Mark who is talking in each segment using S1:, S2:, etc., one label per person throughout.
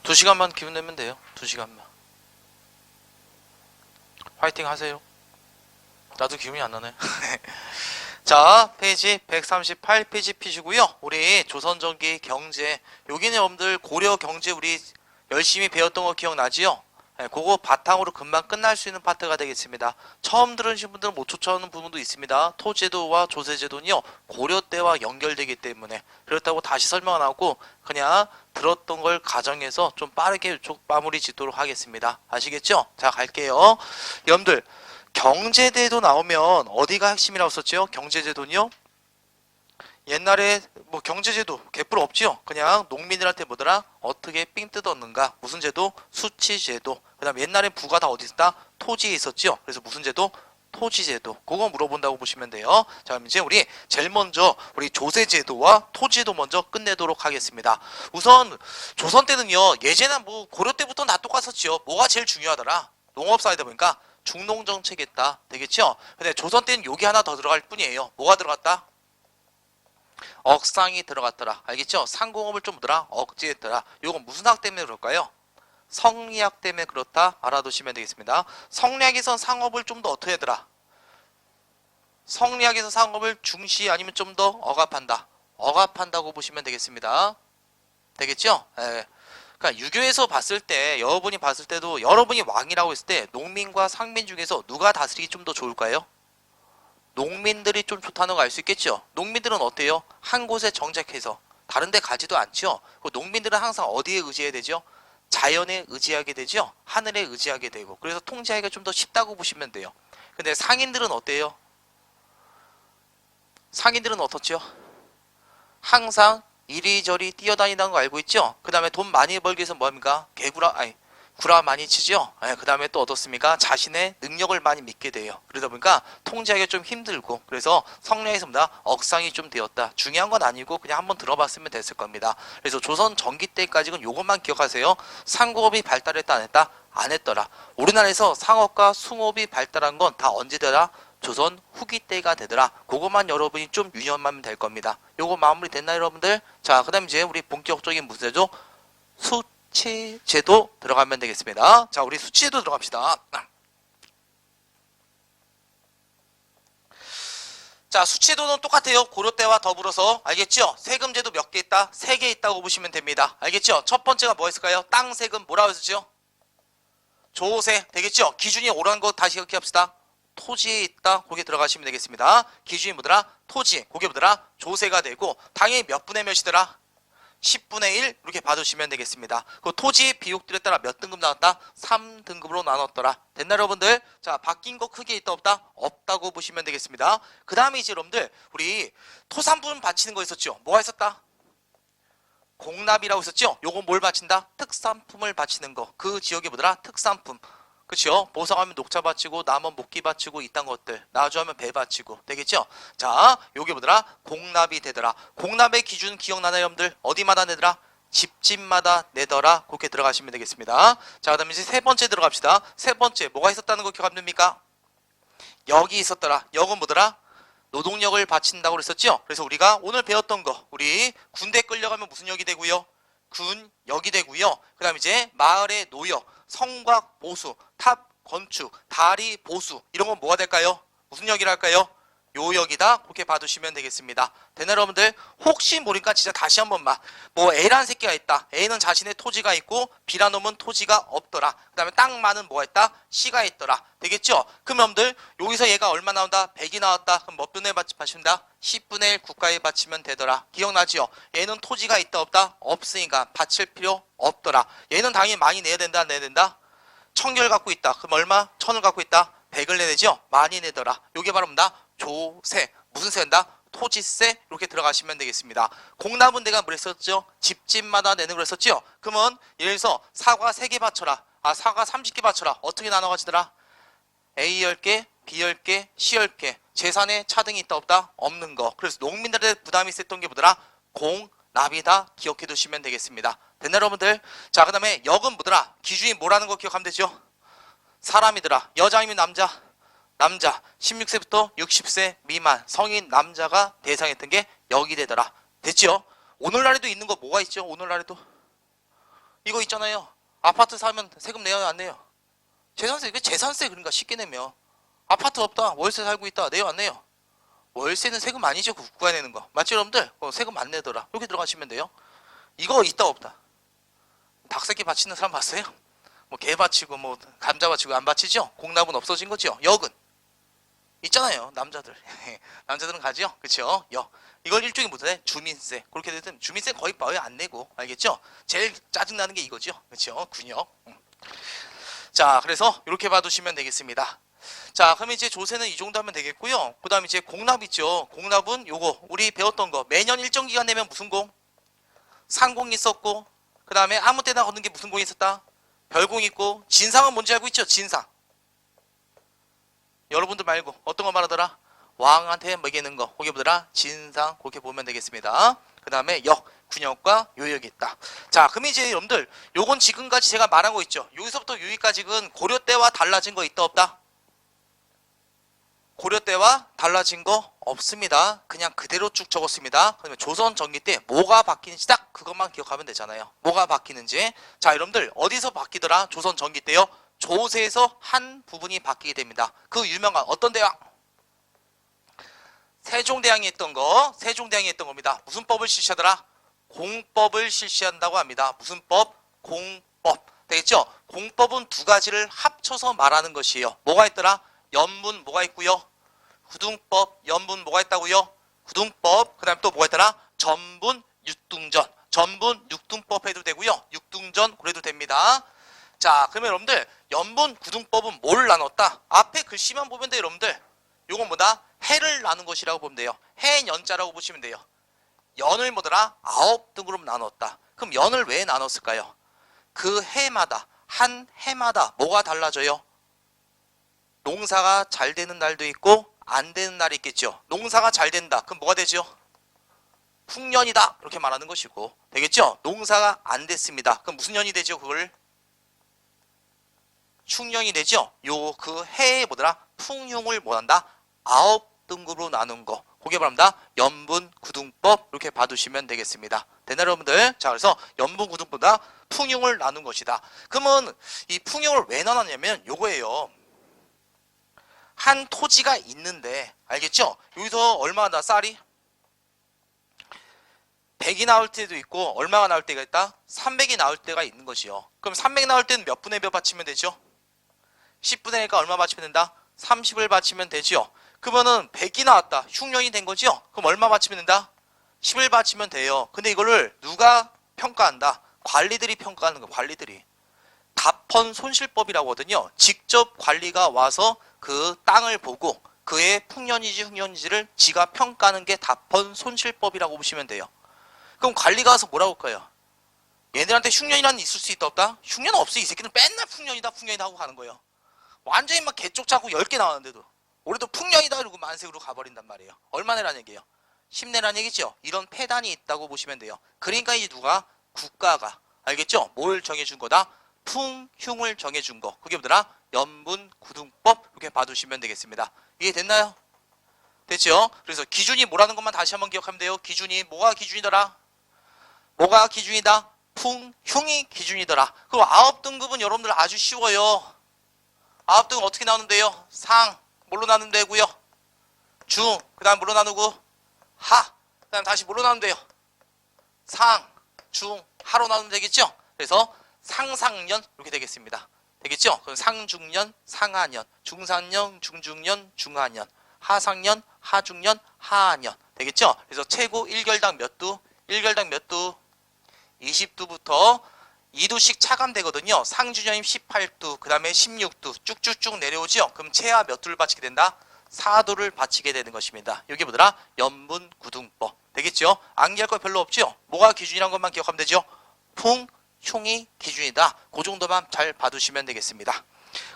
S1: 2시간만 기운 내면 돼요. 2시간만. 화이팅 하세요. 나도 기운이 안 나네. 자, 페이지 138페이지 피시고요. 우리 조선전기 경제, 여기는 여러분들 고려 경제 우리 열심히 배웠던 거 기억나지요? 네, 그거 바탕으로 금방 끝날 수 있는 파트가 되겠습니다. 처음 들으신 분들은 못 쫓아오는 부분도 있습니다. 토제도와 조세제도는요, 고려 때와 연결되기 때문에 그렇다고 다시 설명 안 하고 그냥 들었던 걸 가정해서 좀 빠르게 마무리 짓도록 하겠습니다. 아시겠죠? 자, 갈게요. 여러분들 경제대도 나오면 어디가 핵심이라고 썼죠? 경제제도는요, 옛날에 뭐 경제제도 개뿔 없지요. 그냥 농민들한테 뭐더라? 어떻게 삥 뜯었는가? 무슨 제도? 수치제도. 그 다음 옛날엔 부가 다 어디 있었다? 토지에 있었지요. 그래서 무슨 제도? 토지제도. 그거 물어본다고 보시면 돼요. 자, 그럼 이제 우리 제일 먼저 우리 조세제도와 토지제도 먼저 끝내도록 하겠습니다. 우선 조선 때는요, 예제나 뭐 고려 때부터 다 똑같았지요. 뭐가 제일 중요하더라? 농업사회다 보니까 중농정책했다. 되겠죠? 근데 조선 때는 여기 하나 더 들어갈 뿐이에요. 뭐가 들어갔다? 억상이 들어갔더라. 알겠죠? 상공업을 좀 뭐더라? 억제했더라. 요건 무슨 학 때문에 그럴까요? 성리학 때문에 그렇다. 알아두시면 되겠습니다. 성리학에선 상업을 좀 더 어떻게 하더라? 성리학에서 상업을 중시 아니면 좀 더 억압한다. 억압한다고 보시면 되겠습니다. 되겠죠? 예. 그러니까 유교에서 봤을 때 여러분이 봤을 때도 여러분이 왕이라고 했을 때 농민과 상민 중에서 누가 다스리기 좀 더 좋을까요? 농민들이 좀 좋다는 거 알 수 있겠죠? 농민들은 어때요? 한 곳에 정착해서 다른 데 가지도 않죠? 농민들은 항상 어디에 의지해야 되죠? 자연에 의지하게 되죠? 하늘에 의지하게 되고. 그래서 통제하기가 좀 더 쉽다고 보시면 돼요. 근데 상인들은 어때요? 상인들은 어떻죠? 항상 이리저리 뛰어다니다는 거 알고 있죠? 그 다음에 돈 많이 벌기 위해서 뭐합니까? 구라 많이 치죠? 그 다음에 또 어떻습니까? 자신의 능력을 많이 믿게 돼요. 그러다 보니까 통제하기가 좀 힘들고, 그래서 성리학에서 뭐다? 억상이 좀 되었다. 중요한 건 아니고 그냥 한번 들어봤으면 됐을 겁니다. 그래서 조선 전기 때까지는 요것만 기억하세요. 상공업이 발달했다 안 했다? 안 했더라. 우리나라에서 상업과 숭업이 발달한 건 다 언제더라? 조선 후기 때가 되더라. 그것만 여러분이 좀 유념하면 될 겁니다. 요거 마무리 됐나요, 여러분들? 자, 그 다음 이제 우리 본격적인 문제죠. 수치제도 들어가면 되겠습니다. 자, 우리 수치제도 들어갑시다. 자, 수치제도는 똑같아요. 고려 때와 더불어서. 알겠죠? 세금제도 몇 개 있다? 3개 있다고 보시면 됩니다. 알겠죠? 첫 번째가 뭐였을까요? 땅 세금 뭐라고 했었죠? 조세. 되겠죠? 기준이 옳은 거 다시 기억합시다. 토지에 있다. 거기에 들어가시면 되겠습니다. 기준이 뭐더라? 토지. 거기에 뭐더라? 조세가 되고, 당연히 몇 분의 몇이더라? 10분의 1 이렇게 봐주시면 되겠습니다. 그 토지 비율들에 따라 몇 등급 나왔다? 3등급으로 나눴더라. 됐나 여러분들? 자, 바뀐 거 크게 있다 없다? 없다고 보시면 되겠습니다. 그 다음에 이제 여러분들 우리 토산분 바치는 거 있었죠? 뭐가 있었다? 공납이라고 있었죠? 요건 뭘 바친다? 특산품을 바치는 거. 그 지역이 뭐더라? 특산품. 그쵸? 보성하면 녹차 바치고, 남원 목기 바치고, 이딴 것들. 나주하면 배 바치고. 되겠죠? 자, 요게 뭐더라? 공납이 되더라. 공납의 기준 기억나나요, 여러분들? 어디마다 내더라? 집집마다 내더라. 그렇게 들어가시면 되겠습니다. 자, 그 다음에 이제 세 번째 들어갑시다. 세 번째, 뭐가 있었다는 거 기억 안 됩니까? 역이 있었더라. 역은 뭐더라? 노동력을 바친다고 그랬었죠? 그래서 우리가 오늘 배웠던 거, 우리 군대 끌려가면 무슨 역이 되고요? 군역이 되고요. 그 다음에 이제 마을의 노역, 성곽 보수, 탑 건축, 다리 보수, 이런 건 뭐가 될까요? 무슨 역이라 할까요? 요역이다. 그렇게 봐두시면 되겠습니다. 되나 여러분들? 혹시 모르니까 진짜 다시 한 번만. 뭐 A라는 새끼가 있다. A는 자신의 토지가 있고 B라는 놈은 토지가 없더라. 그 다음에 땅 많은 뭐가 있다? C가 있더라. 되겠죠? 그럼 여러분들 여기서 얘가 얼마 나온다? 100이 나왔다. 그럼 몇 분의 1 바친다? 10분의 1 국가에 바치면 되더라. 기억나지요? 얘는 토지가 있다 없다? 없으니까 바칠 필요 없더라. 얘는 당연히 많이 내야 된다 안 내야 된다? 1000개를 갖고 있다. 그럼 얼마? 1000을 갖고 있다? 100을 내야죠? 많이 내더라. 요게 바로 뭐다? 조세. 무슨 세인다? 토지세. 이렇게 들어가시면 되겠습니다. 공납은 내가 뭐 했었죠? 집집마다 내는 걸 했었죠? 그러면 예를 들어서 사과 3개 바쳐라. 사과 30개 바쳐라. 어떻게 나눠 가지더라? A 10개, B 10개, C 10개. 재산에 차등이 있다 없다? 없는 거. 그래서 농민들의 부담이 있었던 게 뭐더라? 공납이다. 기억해 두시면 되겠습니다. 됐나 여러분들? 자, 그 다음에 역은 뭐더라? 기준이 뭐라는 거 기억하면 되죠? 사람이더라. 여자 아니면 남자? 남자. 16세부터 60세 미만 성인 남자가 대상했던 게 역이 되더라. 됐죠? 오늘날에도 있는 거 뭐가 있죠? 오늘날에도 이거 있잖아요. 아파트 사면 세금 내요, 안 내요? 재산세, 이게 재산세 그러니까 쉽게 내면. 아파트 없다, 월세 살고 있다, 내요, 안 내요? 월세는 세금 아니죠, 그 국가에 내는 거. 맞죠, 여러분들? 세금 안 내더라. 이렇게 들어가시면 돼요. 이거 있다, 없다? 닭새끼 바치는 사람 봤어요? 뭐 개 바치고 뭐 감자 바치고 안 바치죠? 공납은 없어진 거죠. 역은 있잖아요, 남자들. 남자들은 가죠, 그쵸? 역. 이걸 일종의 무슨 주민세. 그렇게 되든 주민세 거의 안 내고, 알겠죠? 제일 짜증나는 게 이거죠, 그쵸? 군역. 자, 그래서 이렇게 봐두시면 되겠습니다. 자, 그럼 이제 조세는 이 정도 하면 되겠고요. 그 다음에 이제 공납 있죠. 공납은 요거 우리 배웠던 거 매년 일정 기간 내면 무슨 공? 상공이 있었고, 그 다음에 아무 때나 걷는 게 무슨 공이 있었다? 별공 있고. 진상은 뭔지 알고 있죠? 진상. 여러분들 말고 어떤 거 말하더라? 왕한테 먹이는 거. 거기 보더라? 진상. 그렇게 보면 되겠습니다. 그 다음에 역, 군역과 요역이 있다. 자, 그럼 이제 여러분들 요건 지금까지 제가 말한 거 있죠. 여기서부터 여기까지는 고려 때와 달라진 거 있다, 없다? 고려 때와 달라진 거 없습니다. 그냥 그대로 쭉 적었습니다. 그러면 조선 전기 때 뭐가 바뀌는지 딱 그것만 기억하면 되잖아요. 뭐가 바뀌는지. 자, 여러분들 어디서 바뀌더라? 조선 전기 때요. 조세에서 한 부분이 바뀌게 됩니다. 그 유명한 어떤 대왕? 세종대왕이 했던 거. 세종대왕이 했던 겁니다. 무슨 법을 실시하더라? 공법을 실시한다고 합니다. 무슨 법? 공법. 되겠죠? 공법은 두 가지를 합쳐서 말하는 것이에요. 뭐가 있더라? 연문 뭐가 있고요? 구등법. 연문 뭐가 있다고요? 구등법. 그 다음에 또 뭐가 있더라? 전분 육등전. 전분 육등법 해도 되고요. 육등전 그래도 됩니다. 자, 그러면 여러분들 연분 구등법은 뭘 나눴다? 앞에 글씨만 보면 돼요, 여러분들. 요건 뭐다? 해를 나눈 것이라고 보면 돼요. 해연자라고 보시면 돼요. 연을 뭐더라? 9등으로 나눴다. 그럼 연을 왜 나눴을까요? 그 해마다, 한 해마다 뭐가 달라져요? 농사가 잘 되는 날도 있고 안 되는 날이 있겠죠. 농사가 잘 된다. 그럼 뭐가 되죠? 풍년이다. 이렇게 말하는 것이고. 되겠죠? 농사가 안 됐습니다. 그럼 무슨 년이 되죠? 그걸 충년이 되죠? 요 그 해에 뭐더라? 풍흉을 뭐한다? 9등급으로 나눈 거. 그게 말합니다. 연분구등법. 이렇게 봐두시면 되겠습니다. 되나요, 여러분들? 자, 그래서 연분구등보다 풍흉을 나눈 것이다. 그러면 이 풍흉을 왜 나눴냐면 요거예요. 한 토지가 있는데, 알겠죠? 여기서 얼마나 나 쌀이? 100이 나올 때도 있고 얼마가 나올 때가 있다? 300이 나올 때가 있는 것이요. 그럼 300 나올 때는 몇 분의 몇 받치면 되죠? 10분의 1가 얼마 받치면 된다? 30을 받치면 되죠. 그러면은 100이 나왔다. 흉년이 된 거죠? 그럼 얼마 받치면 된다? 10을 받치면 돼요. 근데 이거를 누가 평가한다? 관리들이 평가하는 거. 관리들이. 답헌 손실법이라고 하거든요. 직접 관리가 와서 그 땅을 보고 그의 풍년이지 흉년이지를 지가 평가하는 게 답헌 손실법이라고 보시면 돼요. 그럼 관리가 와서 뭐라고 할까요? 얘들한테 흉년이라는 있을 수 있다, 없다? 흉년 없어. 이 새끼는 맨날 풍년이다 풍년이다 하고 가는 거예요. 완전히 막 개쪽 차고 10개 나왔는데도 올해도 풍년이다 이러고 만색으로 가버린단 말이에요. 얼마 내란 얘기예요? 10내란 얘기죠. 이런 폐단이 있다고 보시면 돼요. 그러니까 이제 누가? 국가가. 알겠죠? 뭘 정해준 거다? 풍흉을 정해준 거. 그게 뭐더라? 연분구등법. 이렇게 봐두시면 되겠습니다. 이해됐나요? 됐죠? 그래서 기준이 뭐라는 것만 다시 한번 기억하면 돼요. 기준이 뭐가 기준이더라? 뭐가 기준이다? 풍흉이 기준이더라. 그럼 9등급은 여러분들 아주 쉬워요. 9등급 어떻게 나누는데요? 상 뭘로 나누면 되고요? 중, 그 다음 뭘로 나누고? 하, 그 다음 다시 뭘로 나누면 돼요? 상, 중, 하로 나누면 되겠죠? 그래서 상상년 이렇게 되겠습니다. 되겠죠? 그럼 상중년, 상하년, 중상년, 중중년, 중하년, 하상년, 하중년, 하하년. 되겠죠? 그래서 최고 1결당 몇 두? 1결당 몇 두? 20두부터 2두씩 차감되거든요. 상주년임 18두, 그 다음에 16두 쭉쭉쭉 내려오죠. 그럼 최하 몇 두를 바치게 된다? 4두를 바치게 되는 것입니다. 여기 뭐더라? 연분구등법. 되겠죠? 암기할 거 별로 없죠? 뭐가 기준이란 것만 기억하면 되죠? 풍흉이 기준이다. 그 정도만 잘 봐두시면 되겠습니다.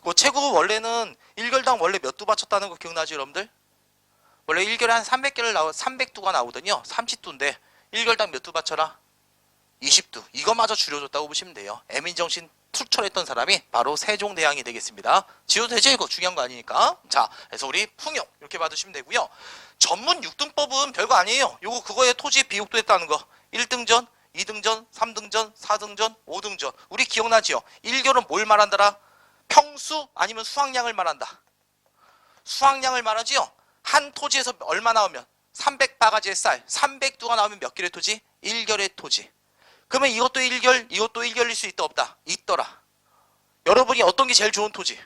S1: 그 최고 원래는 1결당 원래 몇 두 바쳤다는 거 기억나죠, 여러분들? 원래 1결에 한 300두가 나오거든요. 30두인데 1결당 몇 두 바쳐라? 20두. 이거마저 줄여줬다고 보시면 돼요. 애민정신 투철했던 사람이 바로 세종대왕이 되겠습니다. 지어도 되죠? 이거 중요한 거 아니니까. 자, 그래서 우리 풍용 이렇게 받으시면 되고요. 전문 6등법은 별거 아니에요. 요거 그거에 토지 비옥도 했다는 거. 1등전, 2등전, 3등전, 4등전, 5등전. 우리 기억나지요? 1결은 뭘 말한다라? 평수 아니면 수확량을 말한다. 수확량을 말하지요? 한 토지에서 얼마 나오면 300바가지의 쌀, 300두가 나오면 몇 결의 토지? 1결의 토지. 그러면 이것도 1결, 이것도 1결일 수 있다 없다? 있더라. 여러분이 어떤 게 제일 좋은 토지?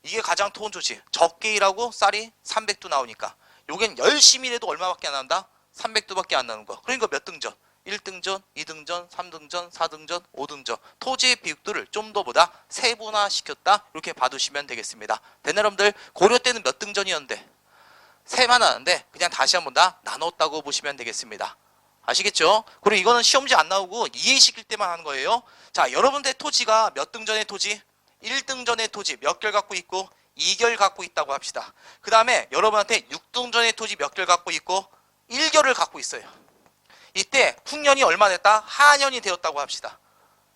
S1: 이게 가장 좋은 토지. 적게 일하고 쌀이 300두 나오니까. 요겐 열심히 일해도 얼마밖에 안 난다? 300두밖에 안 나는 거. 그러니까 몇 등전? 1등전, 2등전, 3등전, 4등전, 5등전. 토지의 비율들을 좀 더 보다 세분화시켰다. 이렇게 봐두시면 되겠습니다. 된 여러분들 고려 때는 몇 등전이었는데? 세만 하는데 그냥 다시 한번 다 나눴다고 보시면 되겠습니다. 아시겠죠? 그리고 이거는 시험지 안 나오고 이해시킬 때만 하는 거예요. 자, 여러분들 토지가 몇 등전의 토지? 1등전의 토지 몇 결 갖고 있고 2결 갖고 있다고 합시다. 그 다음에 여러분한테 6등전의 토지 몇 결 갖고 있고 1결을 갖고 있어요. 이때 흉년이 얼마 됐다? 하년이 되었다고 합시다.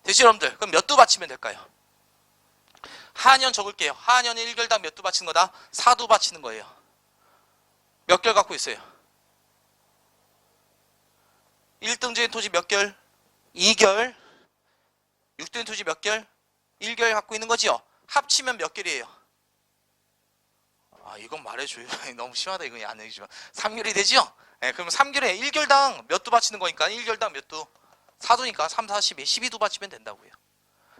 S1: 되죠 여러분들? 그럼 몇 두 받치면 될까요? 하년 적을게요. 하년에 1결당 몇 두 받치는 거다? 4두 받치는 거예요. 몇 결 갖고 있어요? 1등전의 토지 몇 결? 2결. 6등의 토지 몇 결? 1결 갖고 있는 거지요. 합치면 몇 결이에요? 아, 이건 말해줘요. 너무 심하다. 이건 안 해주지만 3결이 되지요? 네, 그럼 3결에 1결당 몇 두 받치는 거니까 1결당 몇 두? 4두니까 3, 4, 12, 12두 받치면 된다고요.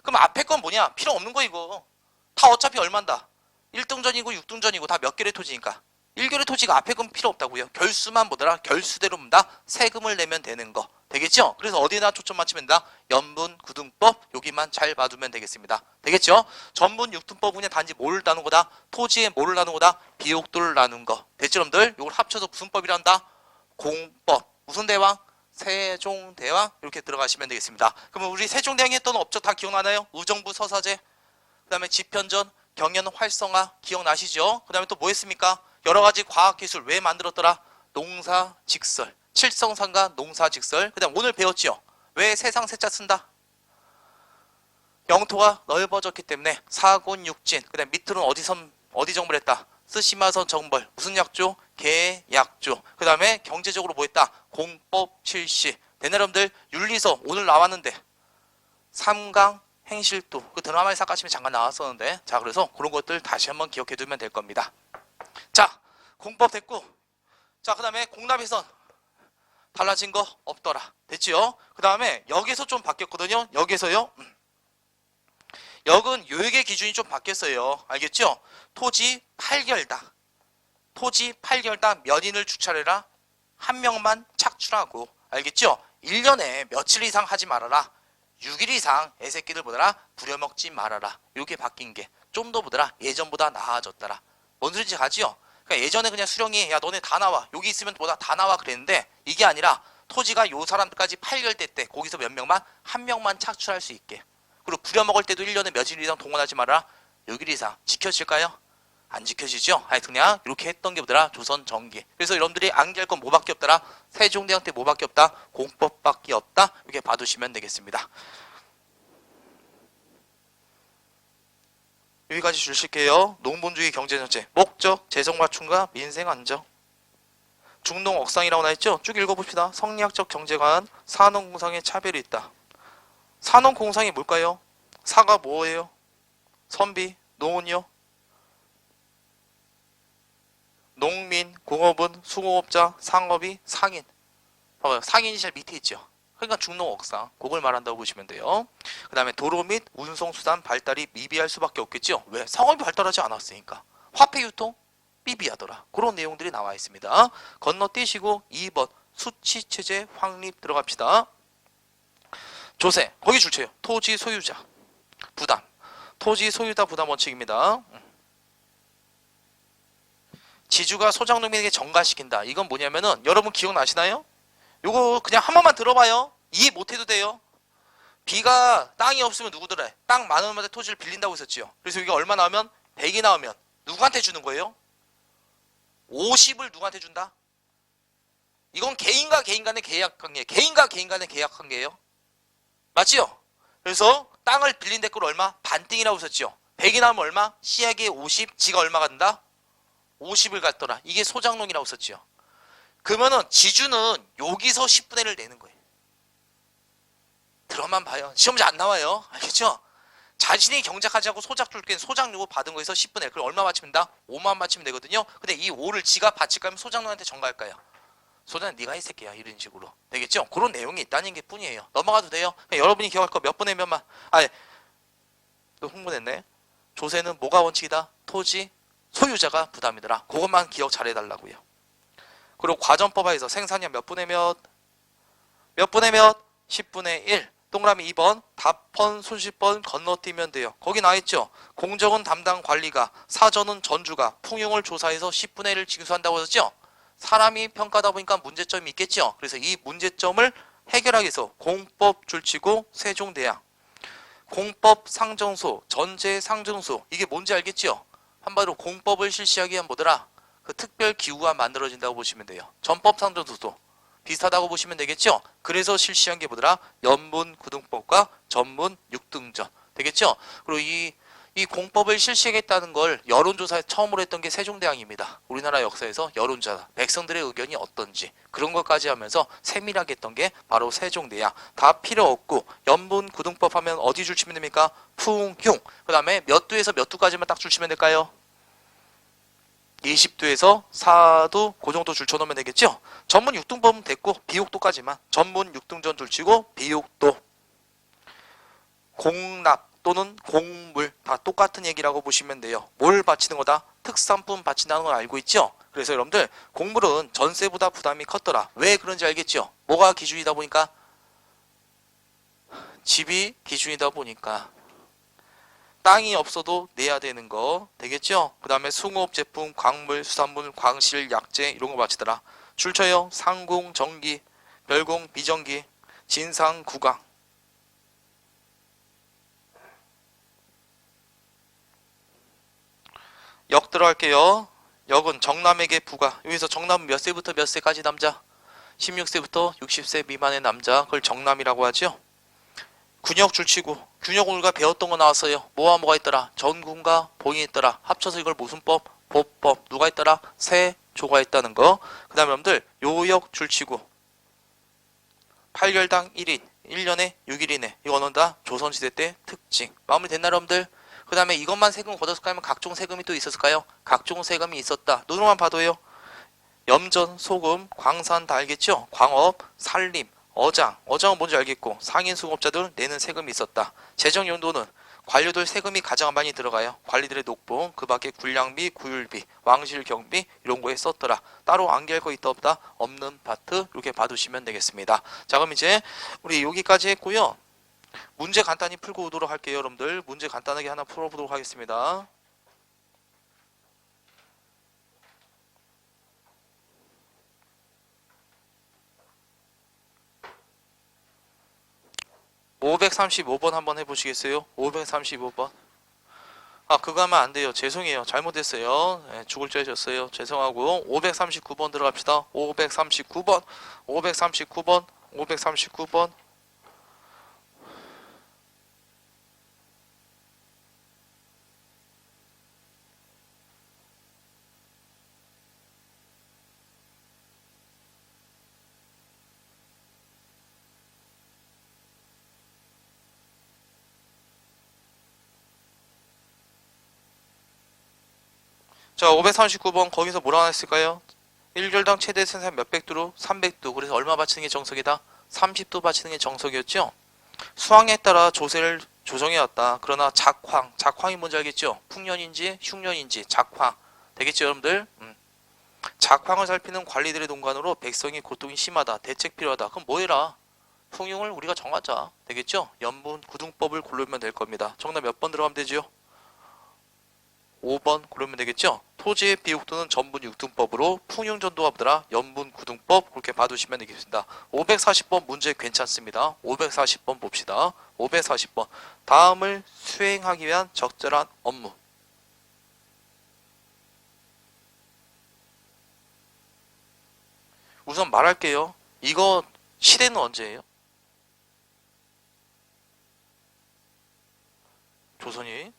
S1: 그럼 앞에 건 뭐냐? 필요 없는 거 이거. 다 어차피 얼만다? 1등전이고 6등전이고 다 몇 결의 토지니까 1결의 토지가 앞에 건 필요 없다고요. 결수만 보더라. 결수대로 본다. 세금을 내면 되는 거. 되겠죠? 그래서 어디에나 초점 맞추면 된다? 연분, 구등법 여기만 잘 봐두면 되겠습니다. 되겠죠? 전분, 육등법은 그냥 단지 뭘 나눈 거다? 토지에 뭐를 나눈 거다? 비옥도를 나눈 거. 됐죠 여러분들? 이걸 합쳐서 무슨 법이란다? 공법. 무슨 대왕? 세종대왕. 이렇게 들어가시면 되겠습니다. 그러면 우리 세종대왕이 했던 업적 다 기억나나요? 우정부 서사제, 그 다음에 집현전, 경연 활성화 기억나시죠? 그 다음에 또 뭐 했습니까? 여러가지 과학기술 왜 만들었더라? 농사직설, 칠성상가 농사직설. 그 다음 오늘 배웠죠? 왜 세상 세자 쓴다? 영토가 넓어졌기 때문에 사곤육진. 그 다음 밑으로는 어디 정벌 했다? 쓰시마선 정벌. 무슨 약조? 계약조. 그 다음에 경제적으로 뭐 했다? 공법 실시. 네, 여러분들 윤리서 오늘 나왔는데 3강 행실도 그 드라마에 삭가시면 잠깐 나왔었는데, 자 그래서 그런 것들 다시 한번 기억해 두면 될 겁니다. 자, 공법 됐고, 자 그 다음에 공납에선 달라진 거 없더라. 됐지요? 그 다음에 여기서 좀 바뀌었거든요. 여기서요. 역은 요역의 기준이 좀 바뀌었어요. 알겠죠? 토지 8결당. 토지 8결당 몇 인을 주차해라? 한 명만 착출하고. 알겠죠? 1년에 며칠 이상 하지 말아라. 6일 이상 애새끼들 보더라 부려먹지 말아라. 이렇게 바뀐 게 좀 더 보더라 예전보다 나아졌더라. 뭔 소리인지 가지요? 그러니까 예전에 그냥 수령이 야 너네 다 나와 여기 있으면 보다 다 나와 그랬는데, 이게 아니라 토지가 요 사람들까지 8결대 때 거기서 몇 명만 한 명만 착출할 수 있게. 그리고 부려먹을 때도 1년에 며칠 이상 동원하지 말아라. 6일 이상. 지켜질까요? 안 지켜지죠? 하여튼 그냥 이렇게 했던 게 뭐더라? 조선 정기. 그래서 여러분들이 암기할 건 뭐밖에 없더라? 세종대왕 때 뭐밖에 없다? 공법밖에 없다. 이렇게 봐두시면 되겠습니다. 여기까지 주실게요. 농본주의 경제정책 목적 재정맞춤과 민생안정. 중농억상이라고 나있죠? 쭉 읽어봅시다. 성리학적 경제관 산업공상의 차별이 있다. 산업공상이 뭘까요? 사가 뭐예요? 선비, 농은요? 농민, 공업은, 수공업자, 상업이 상인. 봐봐요. 상인이 제일 밑에 있죠. 그러니까 중농억상. 그걸 말한다고 보시면 돼요. 그 다음에 도로 및 운송수단 발달이 미비할 수밖에 없겠죠. 왜? 상업이 발달하지 않았으니까. 화폐 유통 미비하더라. 그런 내용들이 나와 있습니다. 건너뛰시고 2번 수치체제 확립 들어갑시다. 조세. 거기 줄쳐요. 토지 소유자 부담. 토지 소유자 부담 원칙입니다. 지주가 소장농민에게 전가시킨다. 이건 뭐냐면은 여러분 기억나시나요? 요거 그냥 한 번만 들어봐요. 이해 못해도 돼요. B가 땅이 없으면 누구더래? 땅 많은 놈한테 토지를 빌린다고 했었지요. 그래서 여기가 얼마 나오면 100이 나오면 누구한테 주는 거예요? 50을 누구한테 준다? 이건 개인과 개인 간의 계약관계, 개인과 개인 간의 계약관계예요. 맞지요? 그래서 땅을 빌린 대가로 얼마? 반띵이라고 했었지요. 100이 나오면 얼마? C에게 50, G가 얼마 간다? 50을 갖더라. 이게 소장농이라고 했었지요. 그러면은 지주는 여기서 10분의 1을 내는 거예요. 들어만 봐요. 시험지 안 나와요. 알겠죠? 자신이 경작하지 않고 소작 줄게 소작 요구 받은 거에서 10분의 1. 그걸 얼마 맞추면 된다? 5만 맞추면 되거든요. 근데 이 5를 지가 바칠까요? 소작놈한테 전가할까요? 소장은 네가 이 새끼야. 이런 식으로. 되겠죠? 그런 내용이 있다는 게 뿐이에요. 넘어가도 돼요. 여러분이 기억할 거 몇 분의 몇만. 또 흥분했네. 조세는 뭐가 원칙이다? 토지 소유자가 부담이더라. 그것만 기억 잘해달라고요. 그리고 과전법화에서 생산량 몇 분의 몇? 몇 분의 몇? 10분의 1. 동그라미 2번. 답번 손실번 건너뛰면 돼요. 거기 나와있죠? 공정은 담당 관리가, 사전은 전주가 풍용을 조사해서 10분의 1을 징수한다고 했었죠? 사람이 평가하다 보니까 문제점이 있겠죠? 그래서 이 문제점을 해결하기 위해서 공법 줄치고 세종대왕. 공법 상정소, 전제 상정소. 이게 뭔지 알겠죠? 한마디로 공법을 실시하기 위한 뭐더라? 그 특별 기구가 만들어진다고 보시면 돼요. 전법 상정소도 비슷하다고 보시면 되겠죠? 그래서 실시한 게 뭐더라? 연문구등법과 전문 육등전. 되겠죠? 그리고 이 공법을 실시하겠다는 걸 여론조사에 처음으로 했던 게 세종대왕입니다. 우리나라 역사에서 여론조사, 백성들의 의견이 어떤지 그런 것까지 하면서 세밀하게 했던 게 바로 세종대왕. 다 필요 없고 연문구등법 하면 어디 줄치면 됩니까? 풍용. 그 다음에 몇 도에서 몇 도까지만 딱 줄치면 될까요? 20도에서 4도 그 정도 줄쳐놓으면 되겠죠? 전문 6등법은 됐고 비옥도까지만 전문 6등전 줄치고 비옥도. 공납 또는 공물 다 똑같은 얘기라고 보시면 돼요. 뭘 바치는 거다? 특산품 바친다는 걸 알고 있죠? 그래서 여러분들 공물은 전세보다 부담이 컸더라. 왜 그런지 알겠죠? 뭐가 기준이다 보니까? 집이 기준이다 보니까 땅이 없어도 내야 되는 거 되겠죠? 그 다음에 숭업 제품, 광물, 수산물, 광실, 약재 이런 거 바치더라. 줄쳐요. 상공, 정기, 별공, 비정기, 진상, 구강. 역 들어갈게요. 역은 정남에게 부가. 여기서 정남은 몇 세부터 몇 세까지 남자? 16세부터 60세 미만의 남자. 그걸 정남이라고 하죠. 군역 줄치고 균역을 우리가 배웠던 거 나왔어요. 뭐와 뭐가 있더라? 전군과 봉이 있더라. 합쳐서 이걸 무슨 법? 보법. 누가 있더라? 세조가 있다는 거. 그 다음에 여러분들 요역 줄치고 8개월당 1인 1년에 6일이네. 이거는 다 조선시대 때 특징. 마무리 됐나 여러분들? 그 다음에 이것만 세금 걷었을까 하면 각종 세금이 또 있었을까요? 각종 세금이 있었다. 눈으로만 봐도요. 염전, 소금, 광산 다 알겠죠? 광업, 산림, 어장. 어장은 뭔지 알겠고 상인수급자들 내는 세금이 있었다. 재정연도는 관료들 세금이 가장 많이 들어가요. 관리들의 녹봉, 그 밖에 군량비, 구율비, 왕실 경비 이런 거에 썼더라. 따로 암기할 거 있다 없다? 없는 파트 이렇게 봐두시면 되겠습니다. 자 그럼 이제 우리 여기까지 했고요. 문제 간단히 풀고 오도록 할게요. 여러분들 문제 간단하게 하나 풀어보도록 하겠습니다. (535번) 한번 해보시겠어요? 535번. 아 그거 하면 안 돼요. 죄송해요. 잘못했어요. 네, 죽을 죄 졌어요. 죄송하고 539번 들어갑시다. 539번 539번 539번. 자 539번 거기서 뭐라 했을까요? 1개월당 최대 생산 몇백 도로? 300도. 그래서 얼마 바치는 게 정석이다? 30도 바치는 게 정석이었죠? 수확에 따라 조세를 조정해왔다. 그러나 작황이 뭔지 알겠죠? 풍년인지 흉년인지 작황 되겠죠 여러분들? 작황을 살피는 관리들의 농간으로 백성이 고통이 심하다. 대책 필요하다. 그럼 뭐해라? 풍용을 우리가 정하자. 되겠죠? 연분 구등법을 고르면 될 겁니다. 정답 몇 번 들어가면 되죠? 5번 고르면 되겠죠? 토지의 비옥도는 전분 육등법으로 풍용전도가 뭐더라? 연분구등법 그렇게 봐두시면 되겠습니다. 540번 문제 괜찮습니다. 540번 봅시다. 540번 다음을 수행하기 위한 적절한 업무. 우선 말할게요. 이거 시대는 언제예요? 조선이?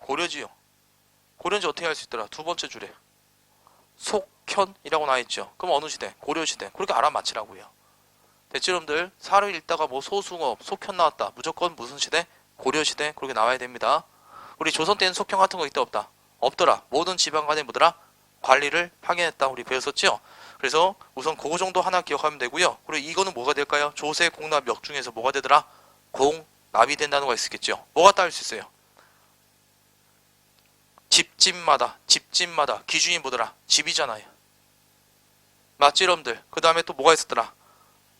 S1: 고려지요. 고려인지 어떻게 알 수 있더라? 두 번째 줄에 속현이라고 나와있죠. 그럼 어느 시대? 고려시대. 그렇게 알아맞히라고요. 됐죠 여러분들? 사료 읽다가 뭐 소승업, 속현 나왔다. 무조건 무슨 시대? 고려시대. 그렇게 나와야 됩니다. 우리 조선 때는 속현 같은 거 있다 없다? 없더라. 모든 지방간에 뭐더라? 관리를 파견했다. 우리 배웠었죠? 그래서 우선 그거 정도 하나 기억하면 되고요. 그리고 이거는 뭐가 될까요? 조세, 공납, 역 중에서 뭐가 되더라? 공납이 된다는 거가 있겠죠. 뭐가 따를 수 있어요? 집집마다 기준이 뭐더라? 집이잖아요. 맞지 여러분들? 그 다음에 또 뭐가 있었더라?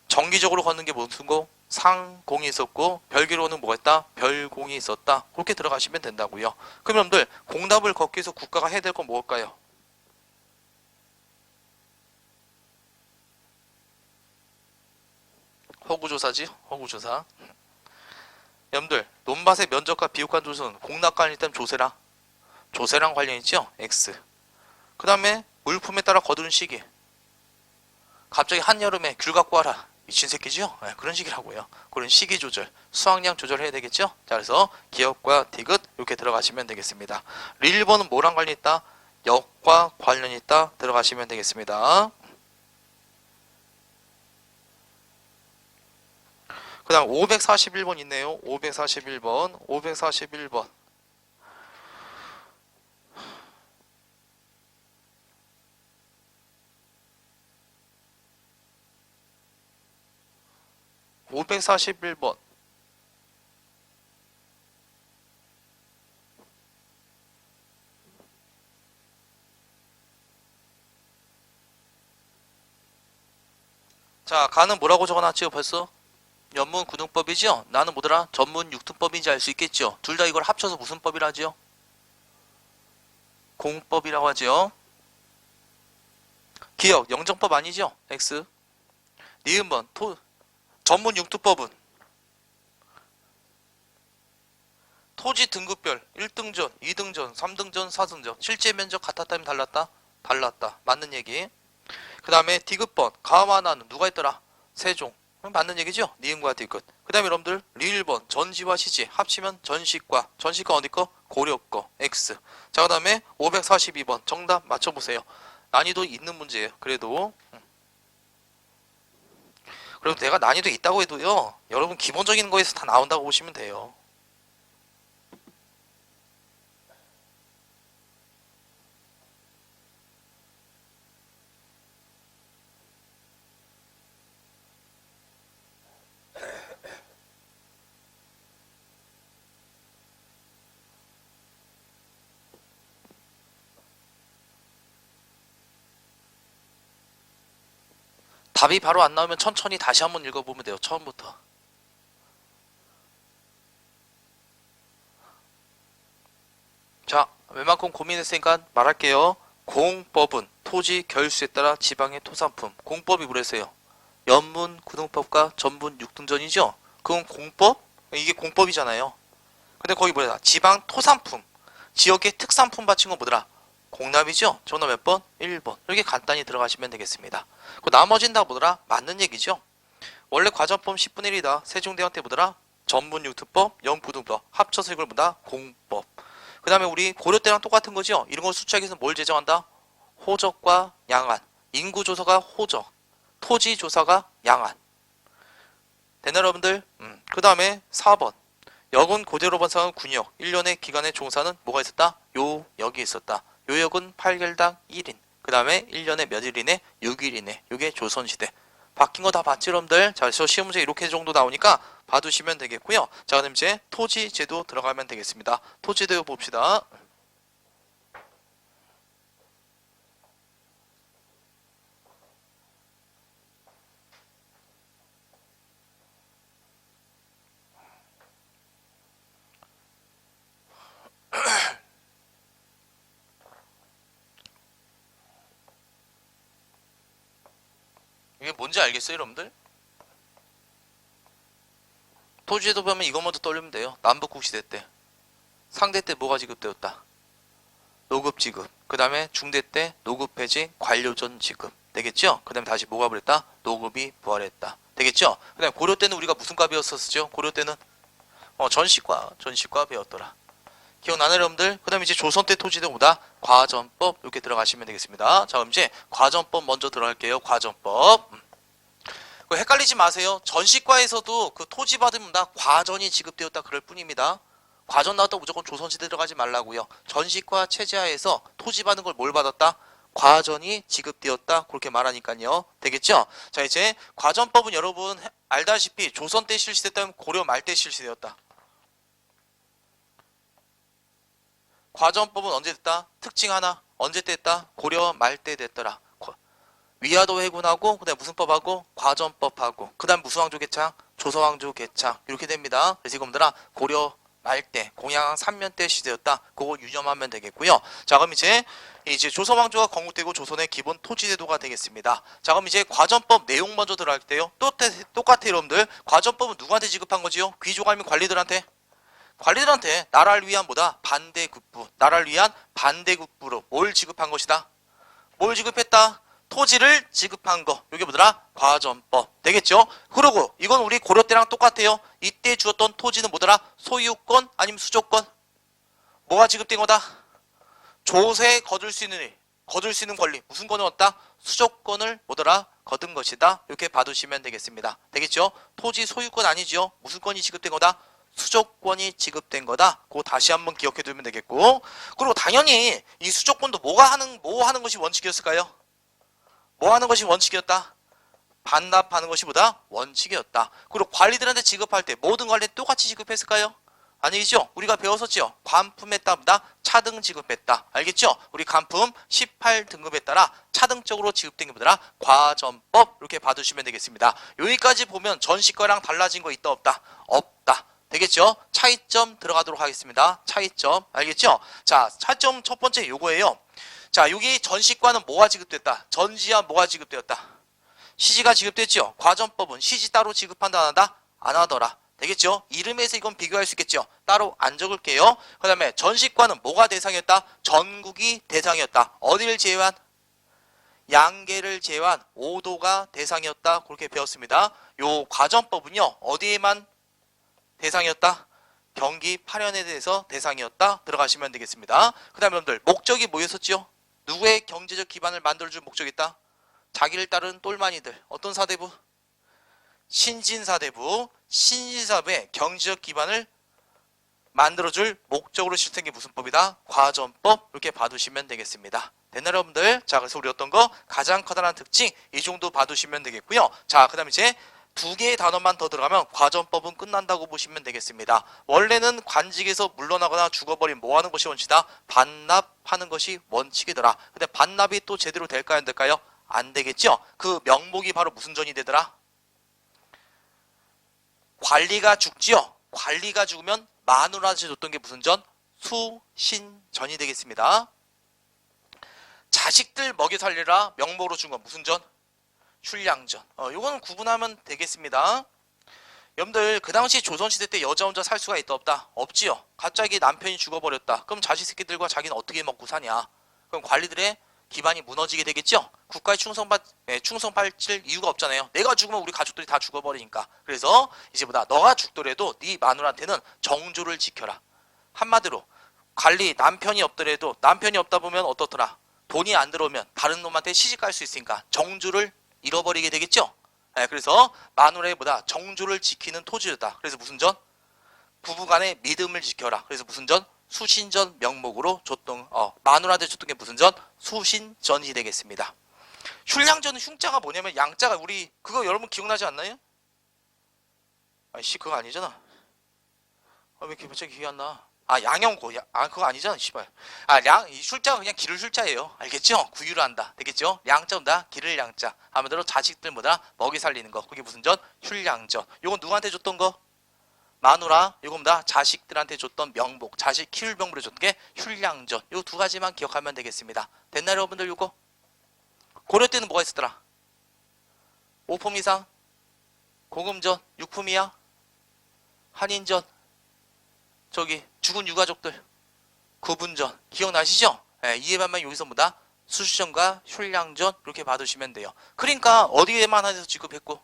S1: 정기적으로 걷는 게 무슨 거? 상공이 있었고 별기로는 뭐가 있다? 별공이 있었다. 그렇게 들어가시면 된다고요. 그럼 여러분들 공납을 걷기 위해서 국가가 해야 될 건 뭘까요? 허구조사지? 허구조사. 여러분들 논밭의 면적과 비옥한 조선 공납관일 때는 조세라. 조세랑 관련 있죠? X. 그 다음에 물품에 따라 거두는 시기. 갑자기 한여름에 귤 갖고 와라. 미친 새끼죠? 네, 그런 식이라고요. 그런 시기 조절, 수확량 조절해야 되겠죠? 자, 그래서 기업과 디귿 이렇게 들어가시면 되겠습니다. 1번은 뭐랑 관련 있다? 역과 관련 있다. 들어가시면 되겠습니다. 그 다음 541번 있네요. 541번. 541번. (541번) 자, 가는 뭐라고 적어놨지요 벌써? 연문 구등법이죠? 나는 뭐더라? 전문 육등법인지 알 수 있겠죠? 둘 다 이걸 합쳐서 무슨 법이라 하죠? 공법이라고 하죠. 기억, 영정법 아니죠? X. 니은번, 전문 육등법은 토지 등급별 1등전, 2등전, 3등전, 4등전 실제 면적 같았다면 달랐다? 달랐다. 맞는 얘기. 그 다음에 디귿번 가와나는 누가 있더라? 세종. 맞는 얘기죠? 니은과 디귿. 그 다음에 여러분들 리을번 전지와 시지 합치면 전시과. 전시과 어디 거? 고려 거. X. 자, 그 다음에 542번 정답 맞춰보세요. 난이도 있는 문제예요. 그래도 그리고 내가 난이도 있다고 해도요, 여러분 기본적인 거에서 다 나온다고 보시면 돼요. 답이 바로 안 나오면 천천히 다시 한번 읽어보면 돼요. 처음부터. 자, 웬만큼 고민했으니까 말할게요. 공법은 토지 결수에 따라 지방의 토산품. 공법이 뭐랬어요? 연문 구등법과 전문 육등전이죠? 그건 공법? 이게 공법이잖아요. 근데 거기 뭐야? 지방 토산품. 지역의 특산품 바친 건 뭐더라? 공납이죠? 정답 몇 번? 1번. 이렇게 간단히 들어가시면 되겠습니다. 그 나머진 다 뭐더라? 맞는 얘기죠? 원래 과전법 10분의 1이다. 세종대왕 때 뭐더라? 전문 육특법, 연구등법. 합쳐서 이걸 뭐다? 공법. 그 다음에 우리 고려 때랑 똑같은 거죠? 이런 걸 수치하기 위해서 뭘 제정한다? 호적과 양안. 인구조사가 호적. 토지조사가 양안. 됐나 여러분들? 그 다음에 4번. 역은 고대로 번상은 군역. 1년의 기간의 종사는 뭐가 있었다? 요역이 있었다. 요역은 8개월당 1인. 그 다음에 1년에 몇 일 이내? 6일 이내. 이게 조선시대. 바뀐 거 다 봤지 여러분들? 자, 그래서 시험 문제 이렇게 정도 나오니까 봐두시면 되겠고요. 자, 그럼 이제 토지제도 들어가면 되겠습니다. 토지제도 봅시다. 이게 뭔지 알겠어요 여러분들? 토지제도 보면 이거 먼저 떠올리면 돼요. 남북국시대 때 상대 때 뭐가 지급되었다? 노급 지급. 그 다음에 중대 때 노급 폐지 관료전 지급. 되겠죠? 그 다음에 다시 뭐가 그랬다? 노급이 부활했다. 되겠죠? 그 다음에 고려 때는 우리가 무슨 과 배웠었죠? 고려 때는 전시과 배웠더라. 기억나나요 여러분들? 그 다음에 이제 조선 때 토지도 뭐다? 과전법 이렇게 들어가시면 되겠습니다. 자, 그럼 이제 과전법 먼저 들어갈게요. 과전법. 그 헷갈리지 마세요. 전시과에서도 그 토지 받으면 다 과전이 지급되었다 그럴 뿐입니다. 과전 나왔다고 무조건 조선시대 들어가지 말라고요. 전시과 체제하에서 토지 받은 걸 뭘 받았다? 과전이 지급되었다 그렇게 말하니까요. 되겠죠? 자, 이제 과전법은 여러분 알다시피 조선 때 실시됐다면 고려 말 때 실시되었다. 과전법은 언제 됐다? 특징 하나. 언제 때 됐다? 고려 말 때 됐더라. 위화도 해군하고 그다음 무슨 법하고 과전법하고 그다음 무슨 왕조 개창? 조선 왕조 개창 이렇게 됩니다. 그래서 이거들아 고려 말 때 공양 3년 때 시대였다. 그거 유념하면 되겠고요. 자, 그럼 이제 조선 왕조가 건국되고 조선의 기본 토지 제도가 되겠습니다. 자, 그럼 이제 과전법 내용 먼저 들어갈게요. 똑같아요, 여러분들. 과전법은 누구한테 지급한 거지요? 귀족 아니면 관리들한테? 관리들한테 나라를 위한 뭐다? 반대국부. 나라를 위한 반대국부로 뭘 지급한 것이다? 뭘 지급했다? 토지를 지급한 거. 이게 뭐더라? 과전법. 되겠죠? 그리고 이건 우리 고려 때랑 똑같아요. 이때 주었던 토지는 뭐더라? 소유권 아니면 수조권? 뭐가 지급된 거다? 조세 거둘 수 있는 권리. 무슨 권을 얻다? 수조권을 뭐더라? 거둔 것이다. 이렇게 봐두시면 되겠습니다. 되겠죠? 토지 소유권 아니죠? 무슨 권이 지급된 거다? 수조권이 지급된 거다. 그거 다시 한번 기억해 두면 되겠고. 그리고 당연히 이 수조권도 뭐 하는 것이 원칙이었을까요? 뭐 하는 것이 원칙이었다? 반납하는 것이 보다 원칙이었다. 그리고 관리들한테 지급할 때 모든 관리 똑같이 지급했을까요? 아니죠. 우리가 배웠었죠. 관품에 따라 차등 지급했다. 알겠죠? 우리 간품 18등급에 따라 차등적으로 지급된 게 뭐더라? 과전법. 이렇게 봐두시면 되겠습니다. 여기까지 보면 전시과랑 달라진 거 있다 없다? 없다. 되겠죠? 차이점 들어가도록 하겠습니다. 차이점. 알겠죠? 자, 차이점 첫 번째 요거예요. 자, 여기 전시과는 뭐가 지급됐다? 전지와 뭐가 지급되었다? 시지가 지급됐죠? 과전법은 시지 따로 지급한다 안 한다? 안 하더라. 되겠죠? 이름에서 이건 비교할 수 있겠죠? 따로 안 적을게요. 그 다음에 전시과는 뭐가 대상이었다? 전국이 대상이었다. 어디를 제외한? 양계를 제외한 5도가 대상이었다. 그렇게 배웠습니다. 요 과전법은요. 어디에만 대상이었다? 경기 파련에 대해서 대상이었다. 들어가시면 되겠습니다. 그 다음에 여러분들 목적이 뭐였었죠? 누구의 경제적 기반을 만들어줄 목적이 있다? 자기를 따른 똘마니들. 어떤 사대부? 신진사대부. 신진사부의 경제적 기반을 만들어줄 목적으로 실행된 게 무슨 법이다? 과전법. 이렇게 봐두시면 되겠습니다. 됐나요, 여러분들? 자, 그래서 우리 어떤 거? 가장 커다란 특징 이 정도 봐두시면 되겠고요. 자, 그 다음에 이제 두 개의 단어만 더 들어가면 과전법은 끝난다고 보시면 되겠습니다. 원래는 관직에서 물러나거나 죽어버린 뭐 하는 것이 원칙이다? 반납하는 것이 원칙이더라. 근데 반납이 또 제대로 될까요? 안 될까요? 안 되겠죠? 그 명목이 바로 무슨 전이 되더라? 관리가 죽지요? 관리가 죽으면 마누라한테 줬던 게 무슨 전? 수신전이 되겠습니다. 자식들 먹여 살리라 명목으로 준 건 무슨 전? 출량전. 요거는 구분하면 되겠습니다. 여러분들 그 당시 조선시대 때 여자 혼자 살 수가 있다 없다? 없지요. 갑자기 남편이 죽어버렸다. 그럼 자식 새끼들과 자기는 어떻게 먹고 사냐? 그럼 관리들의 기반이 무너지게 되겠죠? 국가에 충성받을 이유가 없잖아요. 내가 죽으면 우리 가족들이 다 죽어버리니까. 그래서 이제보다 너가 죽더라도 네 마누라한테는 정조를 지켜라. 한마디로 관리 남편이 없더라도 남편이 없다 보면 어떻더라? 돈이 안 들어오면 다른 놈한테 시집갈 수 있으니까 정조를 잃어버리게 되겠죠? 네, 그래서 마누라의 보다 정조를 지키는 토지였다. 그래서 무슨 전? 부부간의 믿음을 지켜라. 그래서 무슨 전? 수신전 명목으로 줬던 마누라한테 줬던 게 무슨 전? 수신전이 되겠습니다. 흉량전은 흉자가 뭐냐면 양자가 우리 그거 여러분 기억나지 않나요? 아이씨 그거 아니잖아. 왜 이렇게 갑자기 기억이 안 나? 양형고. 그거 아니잖아, 씨발. 이 술자가 그냥 기를 술자예요. 알겠죠? 구유를 한다. 되겠죠? 양자 온다. 기를 양자. 아무대로 자식들 뭐다? 먹이 살리는 거. 그게 무슨 전? 흉량전. 요건 누구한테 줬던 거? 마누라. 요건 뭐다? 자식들한테 줬던 명복. 자식 키울 명복을 줬던 게 흉량전. 요 두 가지만 기억하면 되겠습니다. 됐나요, 여러분들 요거? 고려 때는 뭐가 있었더라? 5품 이상? 고금전? 6품이야? 한인전? 저기 죽은 유가족들 구분전 기억나시죠? 네, 이해반만 여기서 뭐다? 수시전과 흉량전 이렇게 봐두시면 돼요. 그러니까 어디에만 하나에서 지급했고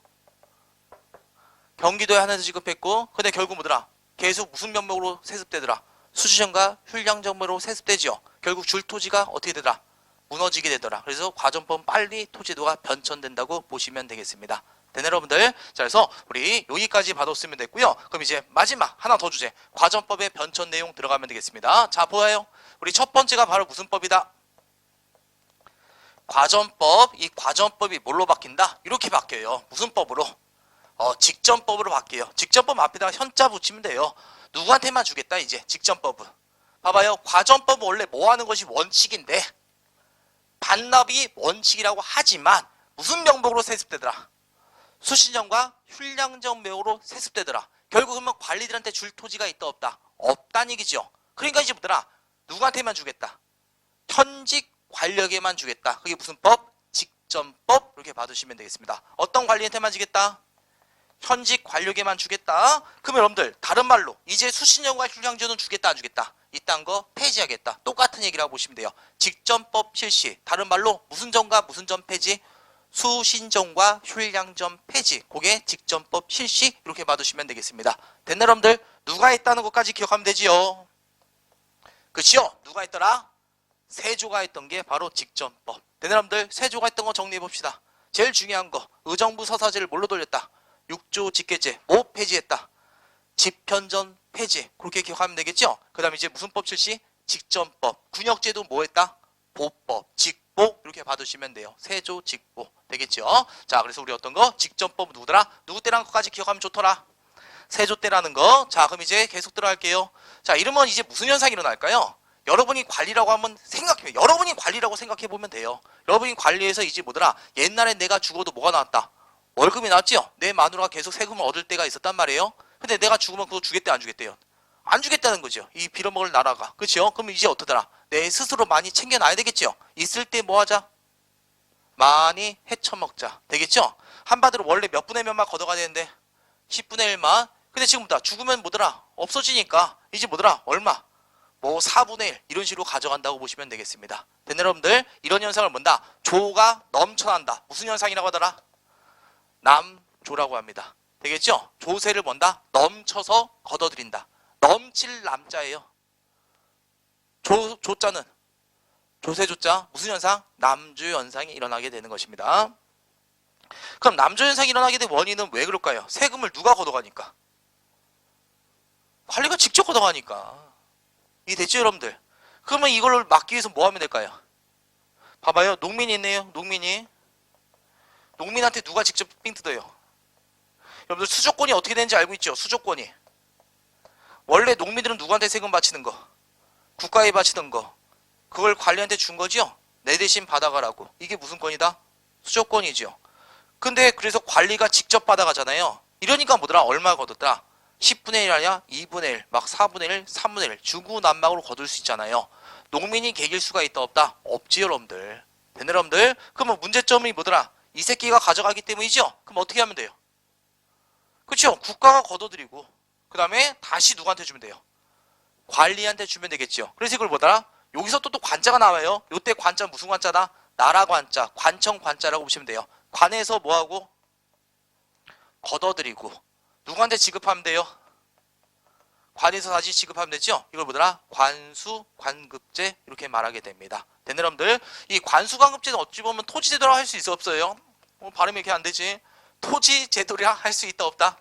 S1: 경기도에 하나에서 지급했고 근데 결국 뭐더라? 계속 무슨 명목으로 세습되더라? 수시전과 흉량전으로 세습되죠. 결국 줄 토지가 어떻게 되더라? 무너지게 되더라. 그래서 과전법은 빨리 토지도가 변천된다고 보시면 되겠습니다. 되네 여러분들. 자, 그래서 우리 여기까지 봐뒀으면 됐고요. 그럼 이제 마지막 하나 더 주제, 과전법의 변천 내용 들어가면 되겠습니다. 자, 보아요. 우리 첫 번째가 바로 무슨 법이다? 과전법. 이 과전법이 뭘로 바뀐다? 이렇게 바뀌어요. 무슨 법으로? 직전법으로 바뀌어요. 직전법 앞에다가 현자 붙이면 돼요. 누구한테만 주겠다 이제 직전법은. 봐봐요. 과전법은 원래 뭐 하는 것이 원칙인데 반납이 원칙이라고 하지만 무슨 명목으로 세습되더라? 수신정과 훌량정 명으로 세습되더라. 결국 그러면 관리들한테 줄 토지가 있다 없다? 없다는 얘기죠. 그러니까 이제 뭐더라? 누구한테만 주겠다? 현직 관력에만 주겠다. 그게 무슨 법? 직전법. 이렇게 봐두시면 되겠습니다. 어떤 관리한테만 주겠다? 현직 관력에만 주겠다. 그러면 여러분들 다른 말로 이제 수신정과 훌량정은 주겠다 안 주겠다? 이딴 거 폐지하겠다. 똑같은 얘기라고 보시면 돼요. 직전법 실시. 다른 말로 무슨 정과 무슨 전 폐지? 수신정과 훌량전 폐지. 그게 직전법 실시. 이렇게 봐두시면 되겠습니다. 됐나 여러분들? 누가 했다는 것까지 기억하면 되지요. 그치요? 누가 했더라? 세조가 했던 게 바로 직전법. 됐나 여러분들? 세조가 했던 거 정리해 봅시다. 제일 중요한 거, 의정부 서사제를 뭘로 돌렸다? 6조 직계제 뭐 폐지했다? 집현전 폐지. 그렇게 기억하면 되겠죠? 그 다음에 이제 무슨 법 실시? 직전법. 군역제도 뭐 했다? 보법, 직보. 이렇게 봐두시면 돼요. 세조, 직보. 되겠죠? 자, 그래서 우리 어떤 거? 직전법 누구더라? 누구 때라는 것까지 기억하면 좋더라? 세조 때라는 거. 자, 그럼 이제 계속 들어갈게요. 자, 이러면 이제 무슨 현상이 일어날까요? 여러분이 관리라고 하면 생각해. 여러분이 관리라고 생각해 보면 돼요. 여러분이 관리해서 이제 뭐더라? 옛날에 내가 죽어도 뭐가 나왔다? 월급이 나왔죠? 내 마누라가 계속 세금을 얻을 때가 있었단 말이에요. 근데 내가 죽으면 그거 주겠대 안 주겠대요? 안 주겠다는 거죠. 이 빌어먹을 나라가. 그렇죠? 그럼 이제 어떠더라? 내 스스로 많이 챙겨놔야 되겠죠? 있을 때 뭐 하자? 많이 헤쳐먹자. 되겠죠? 한마디로 원래 몇 분의 몇만 걷어가야 되는데 10분의 1만. 근데 지금 뭐다? 죽으면 뭐더라? 없어지니까 이제 뭐더라? 얼마? 뭐 4분의 1 이런 식으로 가져간다고 보시면 되겠습니다. 됐네 여러분들? 이런 현상을 뭔다? 조가 넘쳐난다. 무슨 현상이라고 하더라? 남조라고 합니다. 되겠죠? 조세를 뭔다? 넘쳐서 걷어들인다. 넘칠 남자예요. 조자는 조세조자 무슨 현상? 남조 현상이 일어나게 되는 것입니다. 그럼 남조 현상이 일어나게 된 원인은 왜 그럴까요? 세금을 누가 걷어가니까? 관리가 직접 걷어가니까. 이게 됐죠 여러분들? 그러면 이걸 막기 위해서 뭐 하면 될까요? 봐봐요. 농민이 있네요. 농민한테 누가 직접 삥 뜯어요? 여러분들 수조권이 어떻게 되는지 알고 있죠? 수조권이. 원래 농민들은 누구한테 세금 바치는 거? 국가에 바치던 거. 그걸 관리한테 준 거죠? 내 대신 받아가라고. 이게 무슨 권이다? 수조권이죠. 근데 그래서 관리가 직접 받아가잖아요. 이러니까 뭐더라? 얼마 거뒀다? 10분의 1 아니야? 2분의 1, 막 4분의 1, 3분의 1 중구난방으로 거둘 수 있잖아요. 농민이 개길 수가 있다 없다? 없지 여러분들. 되네 여러분들? 그러면 문제점이 뭐더라? 이 새끼가 가져가기 때문이죠? 그럼 어떻게 하면 돼요? 그렇죠? 국가가 걷어들이고 그 다음에 다시 누구한테 주면 돼요? 관리한테 주면 되겠죠. 그래서 이걸 뭐더라? 여기서 또 관자가 나와요. 요때 관자 무슨 관자다? 나라 관자, 관청 관자라고 보시면 돼요. 관에서 뭐하고? 걷어들이고 누구한테 지급하면 돼요? 관에서 다시 지급하면 되죠? 이걸 뭐더라? 관수, 관급제 이렇게 말하게 됩니다. 됐네 여러분들? 이 관수, 관급제는 어찌 보면 토지제도라 할 수 있어 없어요? 발음이 이렇게 안 되지? 토지제도라 할 수 있다 없다?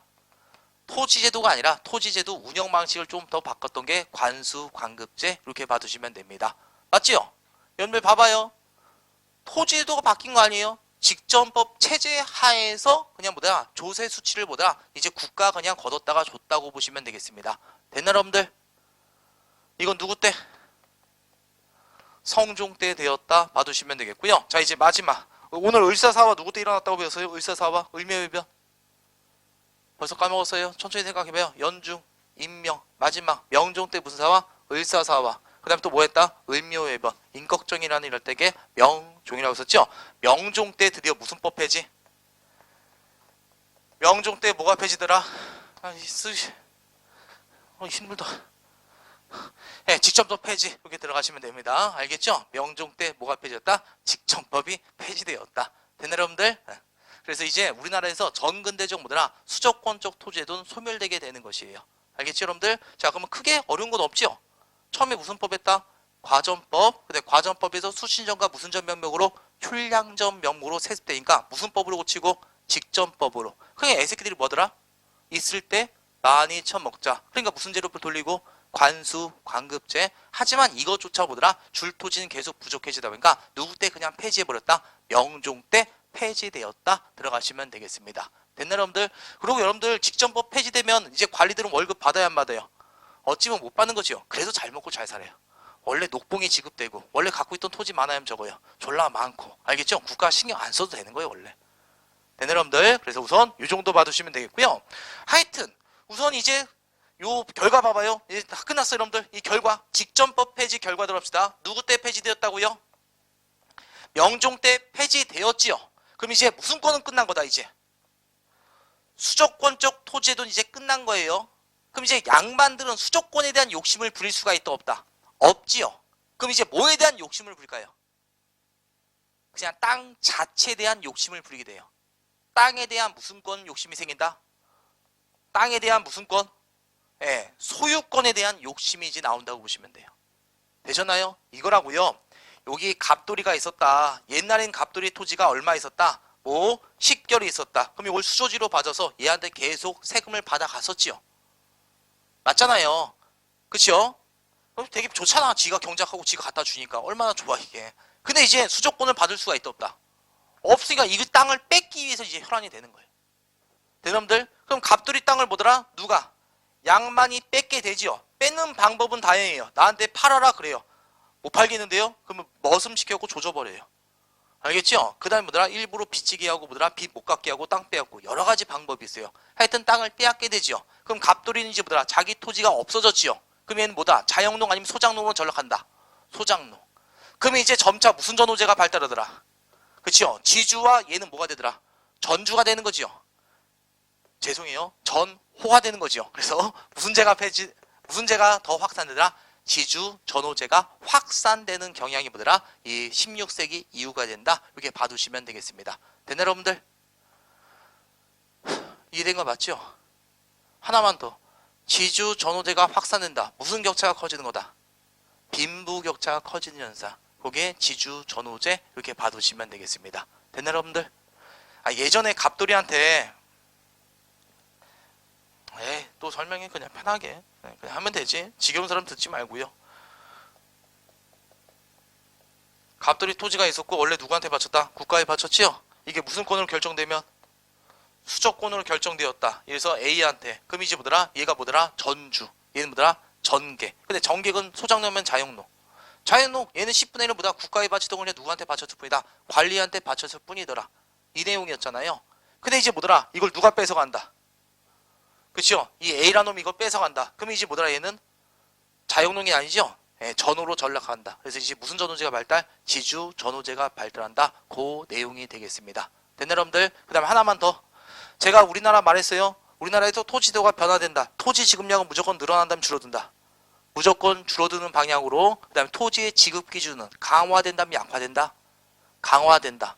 S1: 토지제도가 아니라 토지제도 운영 방식을 좀 더 바꿨던 게 관수, 관급제 이렇게 봐두시면 됩니다. 맞지요? 여러분들 봐봐요. 토지제도가 바뀐 거 아니에요? 직전법 체제 하에서 그냥 뭐다? 조세 수치를 뭐다? 이제 국가 그냥 걷었다가 줬다고 보시면 되겠습니다. 됐나 여러분들? 이건 누구 때? 성종 때 되었다 봐두시면 되겠고요. 자 이제 마지막. 오늘 을사사화 누구 때 일어났다고 배웠어요? 을사사화, 을묘해변. 벌써 까먹었어요. 천천히 생각해봐요. 연중, 임명, 마지막 명종 때 무슨 사화? 을사사화. 그 다음에 또 뭐 했다? 을묘해변, 임꺽정이라는 이럴 때게 명종이라고 했었죠. 명종 때 드디어 무슨 법 폐지? 명종 때 뭐가 폐지더라? 힘들다. 네, 직전법 폐지 이렇게 들어가시면 됩니다. 알겠죠? 명종 때 뭐가 폐지였다? 직전법이 폐지되었다. 됐나 여러분들? 그래서 이제 우리나라에서 전근대적 뭐더라? 수조권적 토지제도는 소멸되게 되는 것이에요. 알겠죠 여러분들? 자 그러면 크게 어려운 건 없죠? 처음에 무슨 법 했다? 과전법. 근데 과전법에서 수신전과 무슨 전 명목으로 훌량전 명목으로 세습되니까 무슨 법으로 고치고? 직전법으로. 그냥 애새끼들이 뭐더라? 있을 때 많이 처먹자. 그러니까 무슨 제로를 돌리고 관수, 관급제. 하지만 이것조차 보더라. 줄토지는 계속 부족해지다 보니까 누구 때 그냥 폐지해버렸다. 명종 때 폐지되었다. 들어가시면 되겠습니다. 됐나 여러분들? 그리고 여러분들 직전법 폐지되면 이제 관리들은 월급 받아야 안 받아요? 어찌면 못 받는 거지요. 그래서 잘 먹고 잘 살아요. 원래 녹봉이 지급되고 원래 갖고 있던 토지 많아야 적어요. 졸라 많고. 알겠죠? 국가 신경 안 써도 되는 거예요 원래. 됐나 여러분들? 그래서 우선 이 정도 봐두시면 되겠고요. 하여튼 우선 이제 요 결과 봐봐요. 이제 다 끝났어요 여러분들. 이 결과 직전법 폐지 결과 들어갑시다. 누구 때 폐지되었다고요? 명종 때 폐지되었지요. 그럼 이제 무슨 권은 끝난 거다 이제. 수조권적 토지에도 이제 끝난 거예요. 그럼 이제 양반들은 수조권에 대한 욕심을 부릴 수가 있다 없다? 없지요. 그럼 이제 뭐에 대한 욕심을 부릴까요? 그냥 땅 자체에 대한 욕심을 부리게 돼요. 땅에 대한 무슨 권 욕심이 생긴다? 땅에 대한 무슨 권? 예, 소유권에 대한 욕심이 이제 나온다고 보시면 돼요. 되셨나요? 이거라고요. 여기 갑돌이가 있었다. 옛날엔 갑돌이 토지가 얼마 있었다? 뭐 10결이 있었다. 그럼 이걸 수조지로 봐줘서 얘한테 계속 세금을 받아갔었지요. 맞잖아요. 그쵸? 되게 좋잖아. 지가 경작하고 지가 갖다 주니까. 얼마나 좋아 이게. 근데 이제 수조권을 받을 수가 있다 없다? 없으니까 이 땅을 뺏기 위해서 이제 혈안이 되는 거예요. 대놈들? 그럼 갑돌이 땅을 뭐더라? 누가? 양반이 뺏게 되지요. 뺏는 방법은 다양해요. 나한테 팔아라 그래요. 못 팔겠는데요? 그러면 머슴시켜갖고 조져버려요. 알겠죠? 그 다음에 뭐더라? 일부러 빚지게 하고 뭐더라? 빚 못 갚게 하고 땅 빼앗고 여러 가지 방법이 있어요. 하여튼 땅을 빼앗게 되지요. 그럼 갑돌이는 이제 뭐더라? 자기 토지가 없어졌지요. 그럼 얘는 뭐다? 자영농 아니면 소장농으로 전락한다. 소장농. 그러면 이제 점차 무슨 전호제가 발달하더라? 그치요? 지주와 얘는 뭐가 되더라? 전주가 되는 거지요. 죄송해요. 전호가 되는 거지요. 그래서 무슨 제가 더 확산되더라? 지주, 전호제가 확산되는 경향이 뭐더라? 이 16세기 이후가 된다. 이렇게 봐두시면 되겠습니다. 됐나 여러분들? 이해된 거 맞죠? 하나만 더. 지주, 전호제가 확산된다. 무슨 격차가 커지는 거다? 빈부격차가 커지는 현상. 거기에 지주, 전호제 이렇게 봐두시면 되겠습니다. 됐나 여러분들? 예전에 갑돌이한테 또 설명해 그냥 편하게 그냥 하면 되지. 지겨운 사람 듣지 말고요. 갑돌이 토지가 있었고 원래 누구한테 바쳤다? 국가에 바쳤지요? 이게 무슨 권으로 결정되면? 수조권으로 결정되었다. 그래서 A한테. 그럼 이제 뭐더라? 얘가 뭐더라? 전주. 얘는 뭐더라? 전객. 근데 전객은 소장농이면 자영농. 자영농 얘는 10분의 1은 뭐다? 국가에 바치던 거냐 누구한테 바쳤을 뿐이다. 관리한테 바쳤을 뿐이더라. 이 내용이었잖아요. 근데 이제 뭐더라? 이걸 누가 뺏어간다? 그쵸? 이 A라는 놈이 이걸 뺏어간다. 그럼 이제 뭐더라? 얘는 자영농이 아니죠? 전호로 전락한다. 그래서 이제 무슨 전호제가 발달? 지주 전호제가 발달한다. 그 내용이 되겠습니다. 됐나 여러분들? 그 다음에 하나만 더. 제가 우리나라 말했어요. 우리나라에서 토지도가 변화된다. 토지 지급량은 무조건 늘어난다면 줄어든다. 무조건 줄어드는 방향으로. 그 다음에 토지의 지급 기준은 강화된다면 약화된다? 강화된다.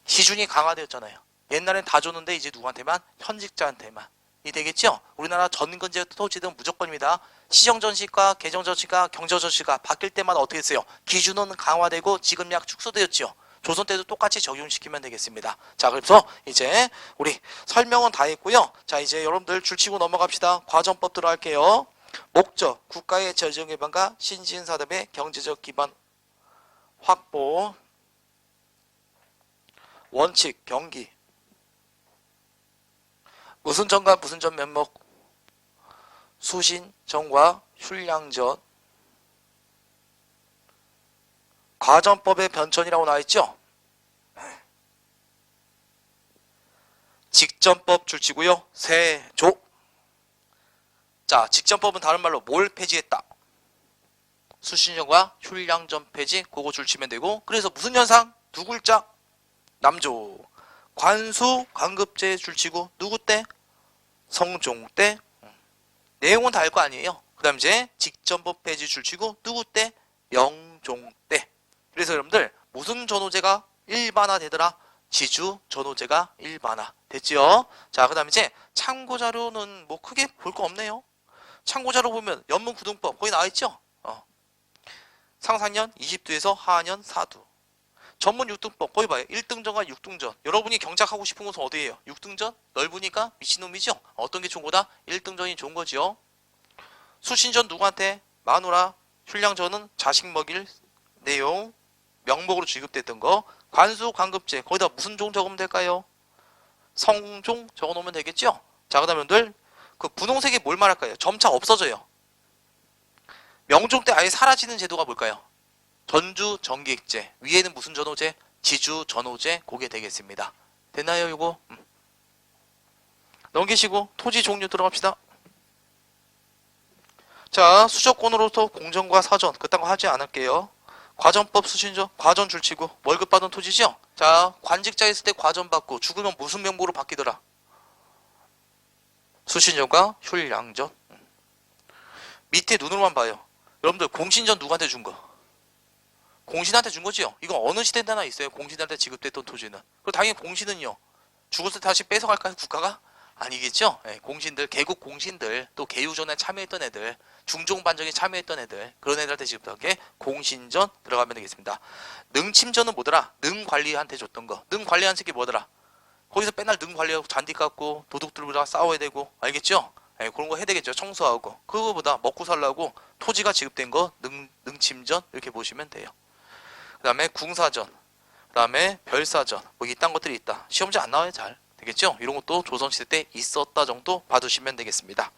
S1: 기준이 강화되었잖아요. 옛날엔 다 줬는데 이제 누구한테만? 현직자한테만. 이 되겠죠? 우리나라 전근제 토지는 무조건입니다. 시정전시가, 개정전시가, 경정전시가 바뀔 때마다 어떻게 했어요? 기준은 강화되고 지급량 축소되었죠. 조선 때도 똑같이 적용시키면 되겠습니다. 자, 그래서 이제 우리 설명은 다 했고요. 자, 이제 여러분들 줄치고 넘어갑시다. 과정법 들어갈게요. 목적, 국가의 재정 기반과 신진사답의 경제적 기반 확보. 원칙, 경기. 무슨 전과 무슨 전 면목. 수신, 전과 훌량전. 과정법의 변천이라고 나와있죠? 직전법 줄치고요. 세조. 자, 직전법은 다른 말로 뭘 폐지했다? 수신전과 훌량전 폐지. 그거 줄치면 되고. 그래서 무슨 현상? 두 글자. 남조. 관수, 관급제 줄치고 누구 때? 성종 때. 내용은 다 알 거 아니에요. 그 다음 이제 직전법 폐지 줄치고 누구 때? 명종 때. 그래서 여러분들 무슨 전호제가 일반화 되더라? 지주 전호제가 일반화 됐지요? 자, 그 다음에 이제 참고자료는 뭐 크게 볼 거 없네요. 참고자료 보면 연문구등법 거기 나와있죠? 상상년 20두에서 하하년 4두. 전문 6등법 거기 봐요. 1등전과 6등전. 여러분이 경작하고 싶은 곳은 어디예요? 6등전? 넓으니까 미친놈이죠. 어떤 게 좋은 거다? 1등전이 좋은 거지요. 수신전 누구한테? 마누라. 휴량전은 자식 먹일 내용. 명목으로 지급됐던 거. 관수 관급제 거기다 무슨 종 적으면 될까요? 성종 적어놓으면 되겠죠. 자, 그다음에 여러분들 그 분홍색이 뭘 말할까요? 점차 없어져요. 명종 때 아예 사라지는 제도가 뭘까요? 전주 정기액제. 위에는 무슨 전호제? 지주 전호제. 그게 되겠습니다. 됐나요 이거? 넘기시고 토지 종류 들어갑시다. 자, 수조권으로부터 공정과 사전 그딴 거 하지 않을게요. 과전법 수신조 과전 줄치고 월급 받은 토지죠. 자, 관직자 있을 때 과전 받고 죽으면 무슨 명목으로 바뀌더라? 수신전과 훌량전. 밑에 눈으로만 봐요. 여러분들 공신전 누구한테 준 거? 공신한테 준 거지요. 이건 어느 시대나 있어요. 공신한테 지급됐던 토지는. 그리고 당연히 공신은요. 죽었을 때 다시 뺏어갈까요? 국가가? 아니겠죠. 네, 공신들, 개국 공신들, 또 개유전에 참여했던 애들, 중종반정에 참여했던 애들, 그런 애들한테 지급한 게 공신전 들어가면 되겠습니다. 능침전은 뭐더라? 능관리한테 줬던 거. 능관리한 새끼 뭐더라? 거기서 맨날 능관리하고 잔디 깎고 도둑들과 싸워야 되고, 알겠죠? 네, 그런 거 해야 되겠죠. 청소하고. 그거보다 먹고 살라고 토지가 지급된 거 능침전 이렇게 보시면 돼요. 그 다음에 궁사전, 그 다음에 별사전, 뭐 이딴 것들이 있다. 시험지 안 나와요. 잘 되겠죠? 이런 것도 조선시대 때 있었다 정도 봐두시면 되겠습니다.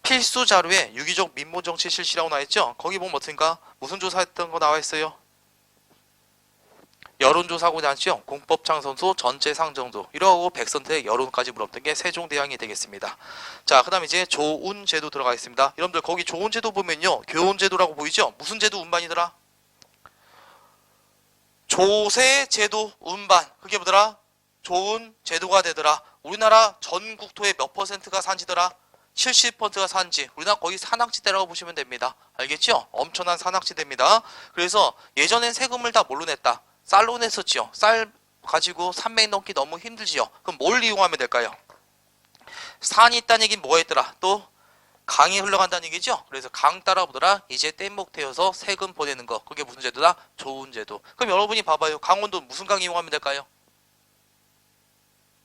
S1: 필수 자료에 유기적 민모정치 실시라고 나와있죠? 거기 보면 어떻습니까? 무슨 조사했던 거 나와있어요? 여론조사하고 나왔죠? 공법창선소 전체 상정도 이러고 백선택 여론까지 물었던 게 세종대왕이 되겠습니다. 자, 그 다음에 이제 조운제도 들어가 있습니다. 여러분들 거기 조운제도 보면요, 교훈제도라고 보이죠? 무슨 제도 운반이더라? 조세제도 운반. 그게 뭐더라? 좋은 제도가 되더라. 우리나라 전 국토의 몇 퍼센트가 산지더라? 70%가 산지. 우리나라 거의 산악지대라고 보시면 됩니다. 알겠죠? 엄청난 산악지대입니다. 그래서 예전엔 세금을 다 뭘로 냈다? 쌀로 냈었지요. 쌀 가지고 산맥 넘기 너무 힘들지요. 그럼 뭘 이용하면 될까요? 산이 있다는 얘기는 뭐가 있더라? 또 강이 흘러간다는 얘기죠. 그래서 강 따라 보더라. 이제 뗏목 태워서 세금 보내는 거. 그게 무슨 제도다? 좋은 제도. 그럼 여러분이 봐봐요. 강원도 무슨 강 이용하면 될까요?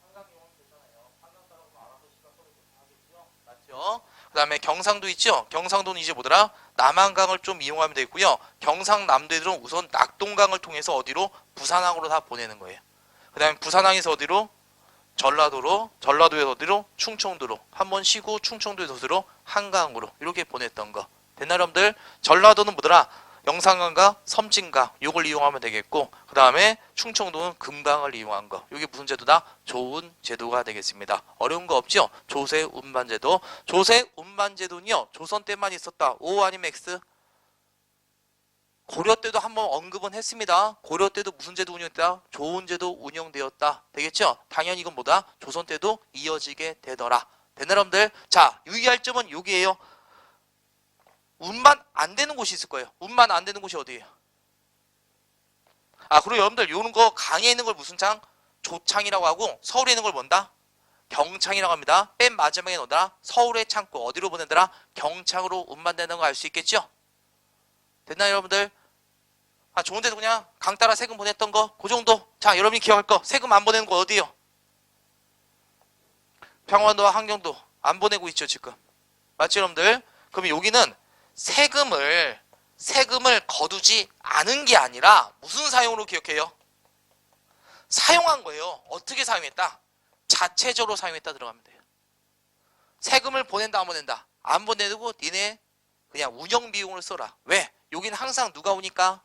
S1: 한강 이용하면 되잖아요. 한강 따라서 알아서 시간 끌고 하겠죠. 맞죠? 그 다음에 경상도 있죠. 경상도는 이제 뭐더라? 남한강을 좀 이용하면 되고요. 경상남도들은 우선 낙동강을 통해서 어디로? 부산항으로 다 보내는 거예요. 그 다음에 부산항에서 어디로? 전라도로, 전라도에서 어디로? 충청도로. 한번 쉬고 충청도에서 어디로? 한강으로. 이렇게 보냈던 거. 됐나 여러분들? 전라도는 뭐더라? 영산강과 섬진강. 요걸 이용하면 되겠고, 그 다음에 충청도는 금강을 이용한 거. 이게 무슨 제도다? 좋은 제도가 되겠습니다. 어려운 거 없죠? 조세 운반제도. 조세 운반제도는요, 조선 때만 있었다. O 아니면 X? 고려 때도 한번 언급은 했습니다. 고려 때도 무슨 제도 운영했다? 좋은 제도 운영되었다. 되겠죠? 당연히 이건 뭐다? 조선 때도 이어지게 되더라. 됐나 여러분들? 자, 유의할 점은 여기에요. 운반 안 되는 곳이 있을 거예요. 운반 안 되는 곳이 어디예요? 아, 그리고 여러분들 요런 거 강에 있는 걸 무슨 창? 조창이라고 하고, 서울에 있는 걸 뭔다? 경창이라고 합니다. 맨 마지막에 넣더라? 서울의 창고. 어디로 보내더라? 경창으로 운반되는 거 알 수 있겠죠? 됐나요 여러분들? 아, 좋은데도 그냥 강 따라 세금 보냈던 거 그 정도. 자, 여러분이 기억할 거 세금 안 보내는 거 어디요? 평안도와 함경도 안 보내고 있죠 지금. 맞죠 여러분들? 그럼 여기는 세금을 거두지 않은 게 아니라 무슨 사용으로 기억해요? 사용한 거예요. 어떻게 사용했다? 자체적으로 사용했다 들어가면 돼요. 세금을 보낸다 안 보낸다? 안 보내고 니네 그냥 운영 비용을 써라. 왜? 여기는 항상 누가 오니까?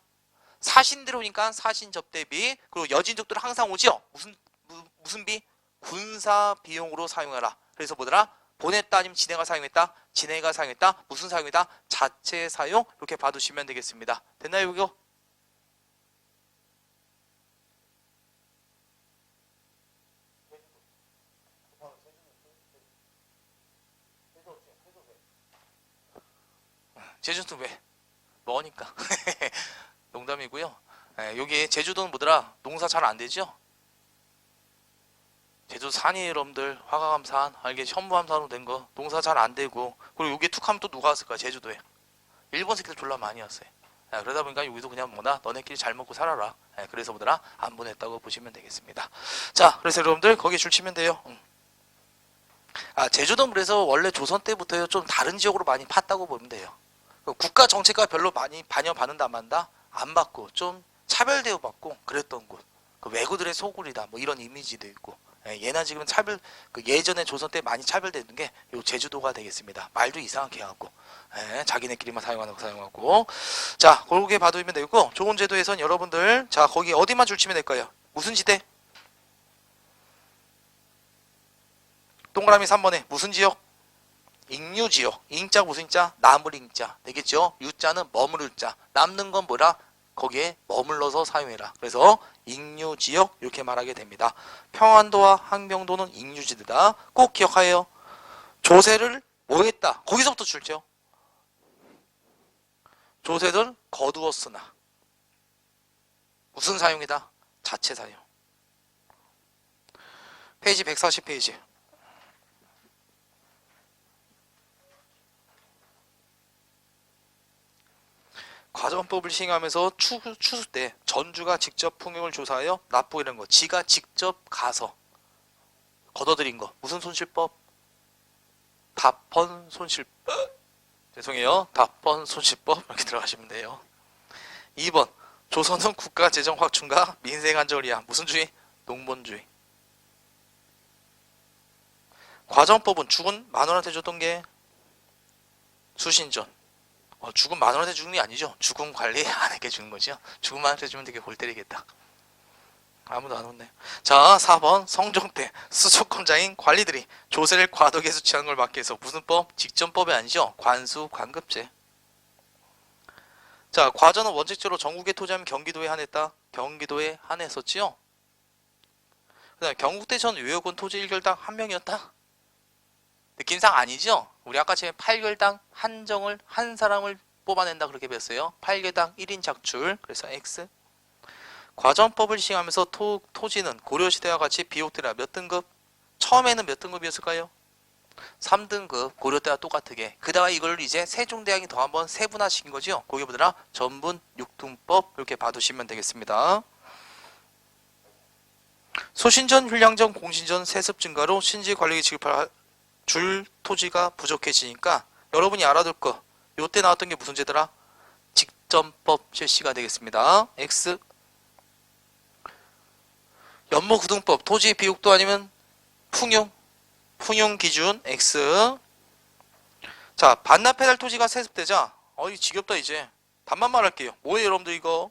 S1: 사신들 오니까 사신 접대비. 그리고 여진족들은 항상 오죠? 무슨 비? 군사 비용으로 사용하라. 그래서 뭐더라? 보냈다 아니면 진해가 사용했다? 진해가 사용했다? 무슨 사용이다? 자체 사용. 이렇게 봐두시면 되겠습니다. 됐나요 이거? 제주도 왜? 뭐니까. 농담이고요. 여기 제주도는 뭐더라? 농사 잘 안 되죠? 제주도 산이에요 여러분들. 화강암산, 이게 현무암산으로 된 거. 농사 잘 안 되고. 그리고 여기 툭하면 또 누가 왔을까? 제주도에. 일본 새끼들 졸라 많이 왔어요. 그러다 보니까 여기도 그냥 뭐나 너네끼리 잘 먹고 살아라. 그래서 뭐더라 안 보냈다고 보시면 되겠습니다. 자, 그래서 여러분들 거기에 줄 치면 돼요. 제주도는 그래서 원래 조선 때부터요 좀 다른 지역으로 많이 팠다고 보면 돼요. 국가 정책과 별로 많이 반영받는다 안 받는다 안 받고 좀 차별 대우받고 그랬던 곳. 그 왜구들의 소굴이다 뭐 이런 이미지도 있고. 얘나 지금 차별 예전에 조선 때 많이 차별되는 게 요 제주도가 되겠습니다. 말도 이상하게 하고 자기네끼리만 사용하고 자 그렇게 봐두면 되고 좋은 제도에선 여러분들 자 거기 어디만 줄치면 될까요? 무슨 지대? 동그라미 3번에 무슨 지역? 잉유지역. 잉자 무슨 자? 나물 잉자 되겠죠? 유자는 머무를 자. 남는 건 뭐라? 거기에 머물러서 사용해라. 그래서 잉유지역 이렇게 말하게 됩니다. 평안도와 항명도는 잉유지대다. 꼭 기억하여요. 조세를 뭐 했다? 거기서부터 출죠. 조세를 거두었으나 무슨 사용이다? 자체 사용. 페이지 140페이지. 과전법을 시행하면서 추수 때 전주가 직접 풍경을 조사하여 납부이라는 거 지가 직접 가서 걷어들인 거 무슨 손실법? 답헌 손실법. 죄송해요. 답헌 손실법 이렇게 들어가시면 돼요. 2번 조선은 국가재정 확충과 민생 안정을 위한 무슨 주의? 농본주의. 과전법은 죽은 만원한테 줬던 게 수신전. 죽은 만원한테 주는 게 아니죠. 죽음 관리 안 하게 주는 거죠. 죽음 만원한테 주면 되게 골 때리겠다. 아무도 안 웃네. 자 4번 성종 때 수도권장인 관리들이 조세를 과도하게 수취하는 걸 막기 위해서 무슨 법? 직전법이 아니죠. 관수 관급제. 자 과전은 원칙적으로 전국에 토지하면 경기도에 한했다. 경기도에 한했었지요. 그 다음에 경국대 전 외역은 토지 1결당 한 명이었다. 느낌상 아니죠. 우리 아까 전에 8결당 한정을 한 사람을 뽑아낸다 그렇게 배웠어요. 8결당 1인 작출. 그래서 X. 과전법을 시행하면서 토지는 고려시대와 같이 비옥되라 몇 등급? 처음에는 몇 등급이었을까요? 3등급 고려 때와 똑같게. 그다가 이걸 이제 세종대왕이 더 한번 세분화시킨 거죠. 거기 보더라 전분 6등법 이렇게 봐두시면 되겠습니다. 소신전, 훌량전, 공신전 세습 증가로 신지 관리에 지급할 줄 토지가 부족해지니까 여러분이 알아둘 거 요때 나왔던 게 무슨 제더라? 직전법 실시가 되겠습니다. X. 연모구등법 토지 비옥도 아니면 풍용 기준 X. 자 반납해달 토지가 세습되자 이 지겹다 이제 답만 말할게요. 뭐예요 여러분들 이거?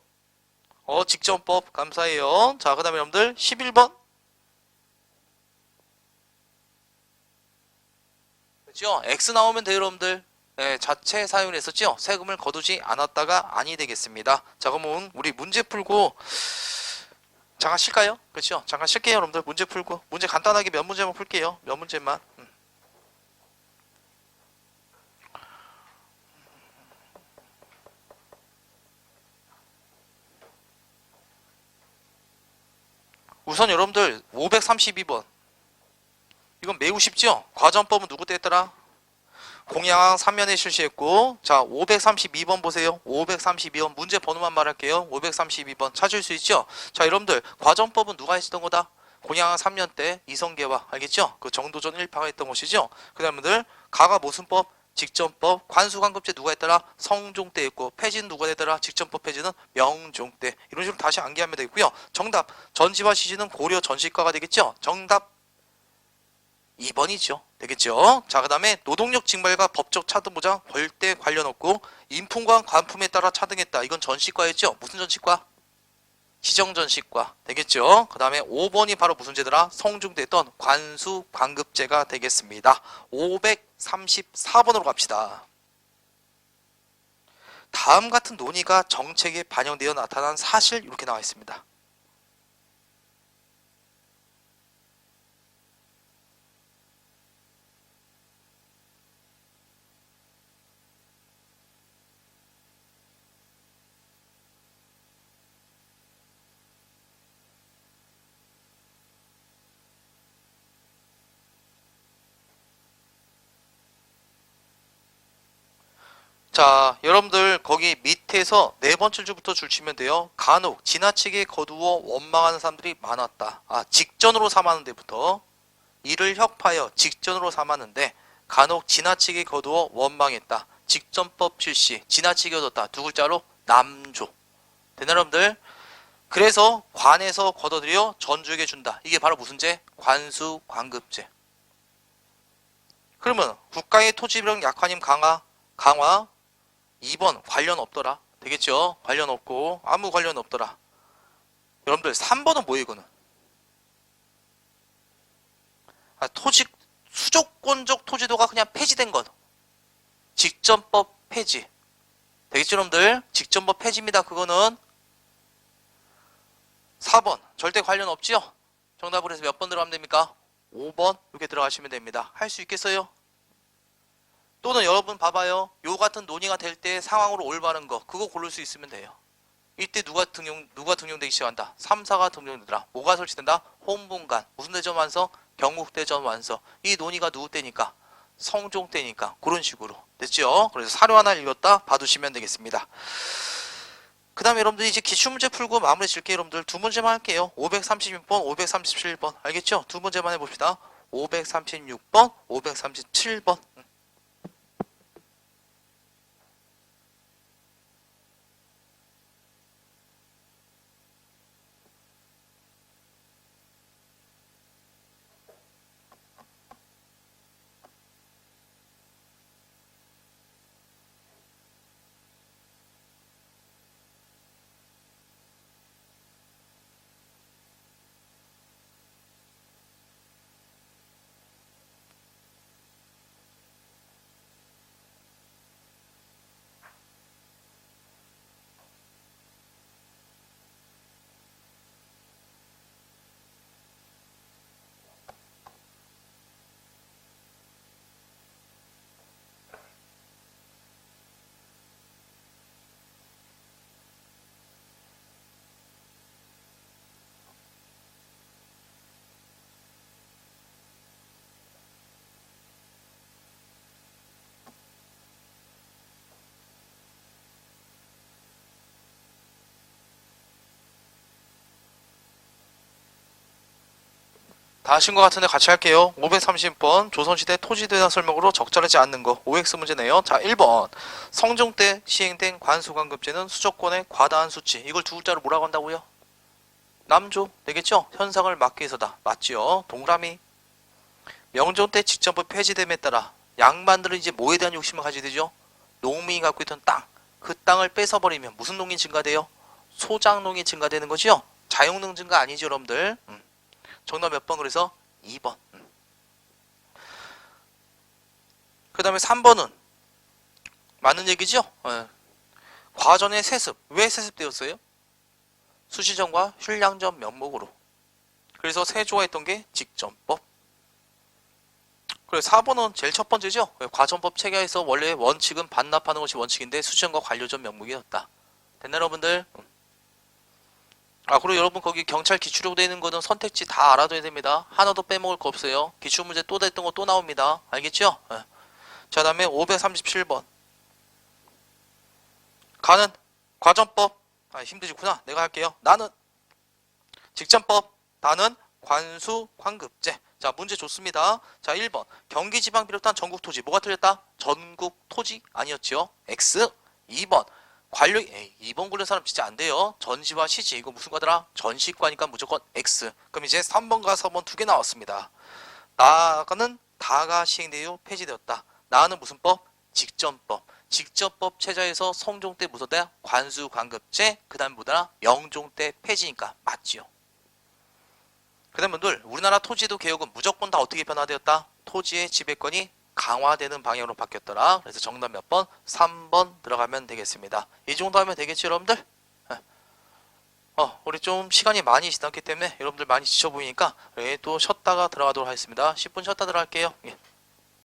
S1: 직전법 감사해요. 자 그 다음에 여러분들 11번 그렇죠? X 나오면 돼요 여러분들. 자체 사용을 했었죠. 세금을 거두지 않았다가 아니 되겠습니다. 자 그러면 우리 문제 풀고 잠깐 쉴까요? 그렇죠? 잠깐 쉴게요 여러분들. 문제 풀고 문제 간단하게 몇 문제만 풀게요. 몇 문제만. 우선 여러분들 532번 이건 매우 쉽죠? 과전법은 누구 때 했더라? 공양항 3년에 실시했고 자 532번 보세요. 532번 문제 번호만 말할게요. 532번 찾을 수 있죠? 자 여러분들 과전법은 누가 했던 거다? 공양항 3년 때 이성계와 알겠죠? 그 정도전 1파가 했던 것이죠. 그 다음들 가가 무슨 법? 직전법. 관수관급제 누가 했더라? 성종 때 했고 폐지는 누가 되더라? 직전법 폐지는 명종 때. 이런 식으로 다시 암기하면 되겠고요. 정답 전지와 시지는 고려 전시과가 되겠죠? 정답 2번이죠. 되겠죠? 자, 그 다음에 노동력 징발과 법적 차등 보장 벌대 관련 없고 인품과 관품에 따라 차등했다. 이건 전시과였죠? 무슨 전시과? 시정전시과. 되겠죠? 그 다음에 5번이 바로 무슨 제더라? 성중대 했던 관수 관급제가 되겠습니다. 534번으로 갑시다. 다음 같은 논의가 정책에 반영되어 나타난 사실 이렇게 나와 있습니다. 자, 여러분들 거기 밑에서 네 번째 줄부터 줄 치면 돼요. 간혹 지나치게 거두어 원망하는 사람들이 많았다. 직전으로 삼하는 데부터 이를 협하여 직전으로 삼았는데 간혹 지나치게 거두어 원망했다. 직전법 실시 지나치게 얻었다. 두 글자로 남조. 되나 여러분들? 그래서 관에서 걷어들여 전주에게 준다. 이게 바로 무슨 제? 관수관급제. 그러면 국가의 토지비령 약화님 강화 2번 관련 없더라. 되겠죠? 관련 없고 아무 관련 없더라. 여러분들 3번은 뭐예요 이거는? 토지 수조권적 토지도가 그냥 폐지된 것. 직전법 폐지. 되겠죠 여러분들? 직전법 폐지입니다. 그거는 4번 절대 관련 없지요? 정답을 해서 몇 번 들어가면 됩니까? 5번 이렇게 들어가시면 됩니다. 할 수 있겠어요? 또는 여러분 봐봐요. 요 같은 논의가 될 때 상황으로 올바른 거 그거 고를 수 있으면 돼요. 이때 누가 등용되기 시작한다? 3사가 등용되더라. 뭐가 설치된다? 홍분관. 무슨 대전 완성? 경국대전 완성. 이 논의가 누구 때니까? 성종 때니까. 그런 식으로 됐죠? 그래서 사료 하나 읽었다 봐두시면 되겠습니다. 그 다음에 여러분들 이제 기출문제 풀고 마무리 질게요. 여러분들 두 문제만 할게요. 536번 537번 알겠죠? 두 문제만 해봅시다. 536번 537번 다 하신 것 같은데 같이 할게요. 530번 조선시대 토지대상 설명으로 적절하지 않는 거 OX 문제네요. 자 1번 성종 때 시행된 관수관급제는 수조권의 과다한 수치. 이걸 두 글자로 뭐라고 한다고요? 남조 되겠죠? 현상을 막기 위해서다. 맞지요? 동그라미. 명종 때 직전부 폐지됨에 따라 양반들은 이제 뭐에 대한 욕심을 가지게 되죠? 농민이 갖고 있던 땅. 그 땅을 뺏어버리면 무슨 농이 증가돼요? 소작농이 증가되는 거죠? 자용농 증가 아니죠 여러분들? 정답 몇 번? 그래서 2번. 그 다음에 3번은 맞는 얘기죠? 과전의 세습. 왜 세습되었어요? 수시전과 휠량전 명목으로. 그래서 세조가 했던 게 직전법. 그리고 4번은 제일 첫 번째죠? 과전법 체계에서 원래 원칙은 반납하는 것이 원칙인데 수시전과 관료전 명목이었다. 됐나 여러분들? 그리고 여러분 거기 경찰 기출로 되어 있는 거는 선택지 다 알아둬야 됩니다. 하나도 빼먹을 거 없어요. 기출문제 또 됐던 거 또 나옵니다. 알겠죠? 자 다음에 537번 가는 과전법. 힘드시구나. 내가 할게요. 나는 직전법. 나는 관수관급제. 자 문제 좋습니다. 자 1번 경기지방 비롯한 전국토지. 뭐가 틀렸다? 전국토지 아니었죠? X. 2번 관료. 2번 고른 사람 진짜 안 돼요. 전시와 시지. 이거 무슨 과더라? 전시과니까 무조건 X. 그럼 이제 3번과 4번 두 개 나왔습니다. 나는 다가 시행되어 폐지되었다. 나는 무슨 법? 직전법. 직전법 체제에서 성종 때 무슨 때야? 관수관급제. 그 다음에 뭐더라? 영종 때 폐지니까 맞지요. 그 다음에 분들 우리나라 토지도 개혁은 무조건 다 어떻게 변화되었다? 토지의 지배권이 강화되는 방향으로 바뀌었더라. 그래서 정답 몇 번? 3번 들어가면 되겠습니다. 이 정도 하면 되겠죠 여러분들? 우리 좀 시간이 많이 지났기 때문에 여러분들 많이 지쳐 보이니까 또 쉬었다가 들어가도록 하겠습니다. 10분 쉬었다 들어갈게요. 예.